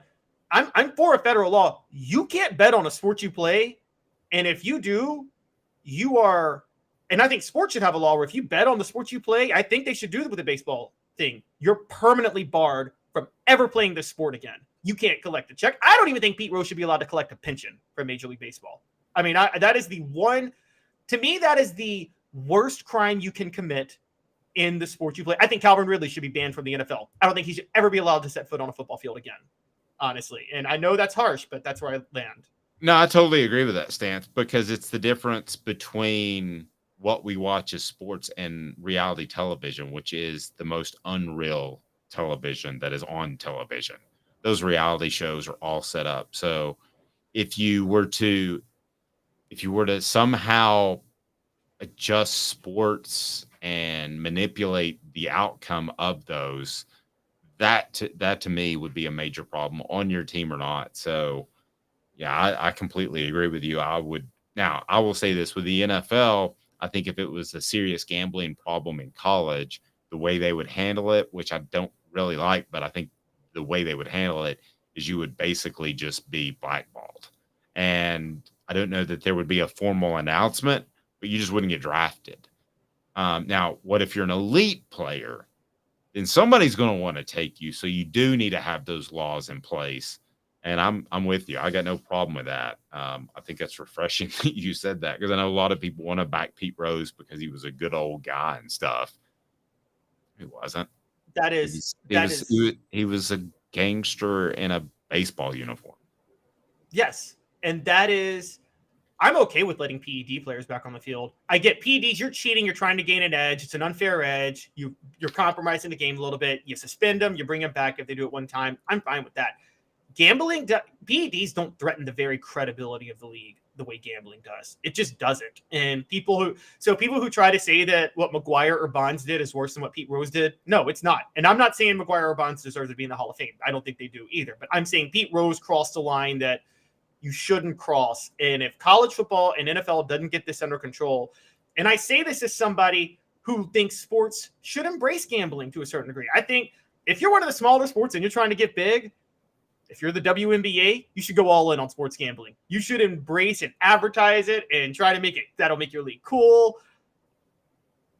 Speaker 5: I'm for a federal law. You can't bet on a sport you play. And if you do, you are, and I think sports should have a law where if you bet on the sports you play, I think they should do it with the baseball thing. You're permanently barred from ever playing this sport again. You can't collect a check. I don't even think Pete Rose should be allowed to collect a pension from Major League Baseball. I mean, that is the one, to me, that is the worst crime you can commit in the sport you play. I think Calvin Ridley should be banned from the NFL. I don't think he should ever be allowed to set foot on a football field again, honestly. And I know that's harsh, but that's where I land.
Speaker 3: No, I totally agree with that stance because it's the difference between what we watch as sports and reality television, which is the most unreal television that is on television. Those reality shows are all set up. So if you were to somehow adjust sports and manipulate the outcome of those, that to me would be a major problem on your team or not. So Yeah, I completely agree with you. I will say this with the NFL. I think if it was a serious gambling problem in college, the way they would handle it, which I don't really like, but I think the way they would handle it is you would basically just be blackballed. And I don't know that there would be a formal announcement, but you just wouldn't get drafted. Now, what if you're an elite player? Then somebody's going to want to take you. So you do need to have those laws in place. And I'm with you. I got no problem with that. I think that's refreshing that you said that, because I know a lot of people want to back Pete Rose because he was a good old guy and stuff. He wasn't. He was a gangster in a baseball uniform.
Speaker 5: Yes. And that is, I'm okay with letting PED players back on the field. I get PEDs, you're cheating, you're trying to gain an edge. It's an unfair edge. You're compromising the game a little bit. You suspend them, you bring them back if they do it one time. I'm fine with that. Gambling, PEDs don't threaten the very credibility of the league the way gambling does. It just doesn't. And people who try to say that what McGuire or Bonds did is worse than what Pete Rose did, no, it's not. And I'm not saying McGuire or Bonds deserve to be in the Hall of Fame. I don't think they do either. But I'm saying Pete Rose crossed a line that you shouldn't cross. And if college football and NFL doesn't get this under control, and I say this as somebody who thinks sports should embrace gambling to a certain degree. I think if you're one of the smaller sports and you're trying to get big, if you're the WNBA, you should go all in on sports gambling. You should embrace and advertise it and try to make it, that'll make your league cool.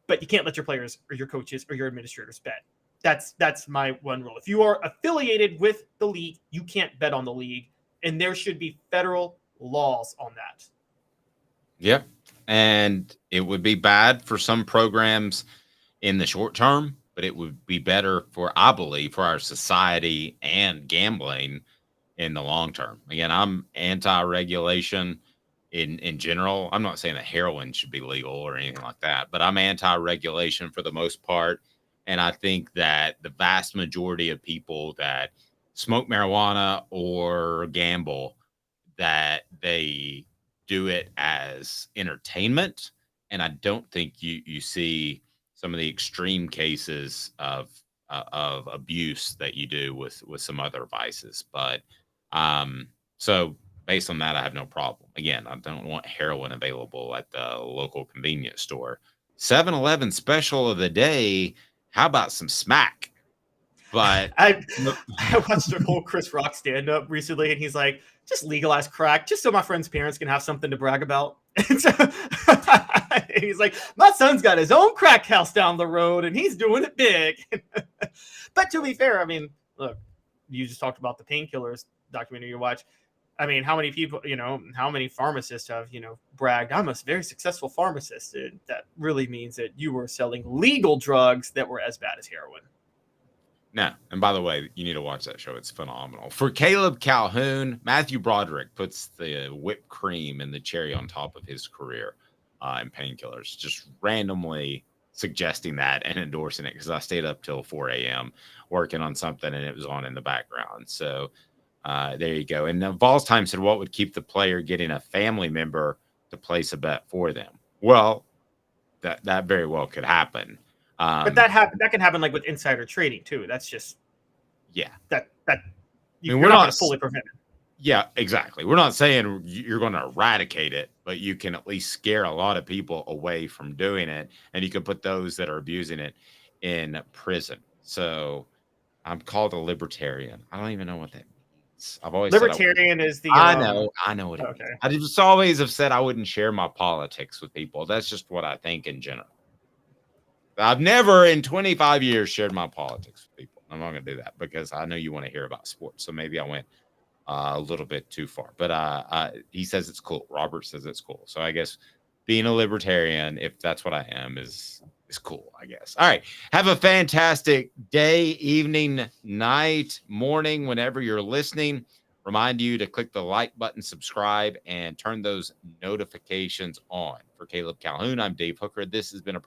Speaker 5: But you can't let your players or your coaches or your administrators bet. That's my one rule. If you are affiliated with the league, you can't bet on the league. And there should be federal laws on that.
Speaker 3: Yep. And it would be bad for some programs in the short term, but it would be better I believe, for our society and gambling in the long term. Again, I'm anti-regulation in general. I'm not saying that heroin should be legal or anything like that, but I'm anti-regulation for the most part. And I think that the vast majority of people that smoke marijuana or gamble, that they do it as entertainment. And I don't think you see some of the extreme cases of abuse that you do with some other vices. But so based on that, I have no problem. Again, I don't want heroin available at the local convenience store. 7-Eleven special of the day. How about some smack? But
Speaker 5: I watched a whole Chris Rock stand-up recently, and he's like, just legalize crack, just so my friends' parents can have something to brag about. And so he's like, my son's got his own crack house down the road, and he's doing it big. But to be fair, I mean, look, you just talked about the Painkillers documentary you watch. I mean, how many people, how many pharmacists have, bragged, I'm a very successful pharmacist. And that really means that you were selling legal drugs that were as bad as heroin.
Speaker 3: No. And by the way, you need to watch that show. It's phenomenal. For Caleb Calhoun, Matthew Broderick puts the whipped cream and the cherry on top of his career in Painkillers, just randomly suggesting that and endorsing it, because I stayed up till 4 a.m. working on something and it was on in the background. So there you go. And Vols Time said, what would keep the player getting a family member to place a bet for them? Well, that very well could happen.
Speaker 5: But that can happen like with insider trading too. That's just that you're not going to fully prevent it.
Speaker 3: Yeah, exactly. We're not saying you're going to eradicate it, but you can at least scare a lot of people away from doing it, and you can put those that are abusing it in prison. So I'm called a libertarian. I don't even know what that means. I've always
Speaker 5: libertarian is the.
Speaker 3: I know what it means. I just always have said I wouldn't share my politics with people. That's just what I think in general. I've never in 25 years shared my politics with people. I'm not going to do that because I know you want to hear about sports. So maybe I went a little bit too far. But he says it's cool. Robert says it's cool. So I guess being a libertarian, if that's what I am, is cool, I guess. All right. Have a fantastic day, evening, night, morning, whenever you're listening. Remind you to click the like button, subscribe, and turn those notifications on. For Caleb Calhoun, I'm Dave Hooker. This has been a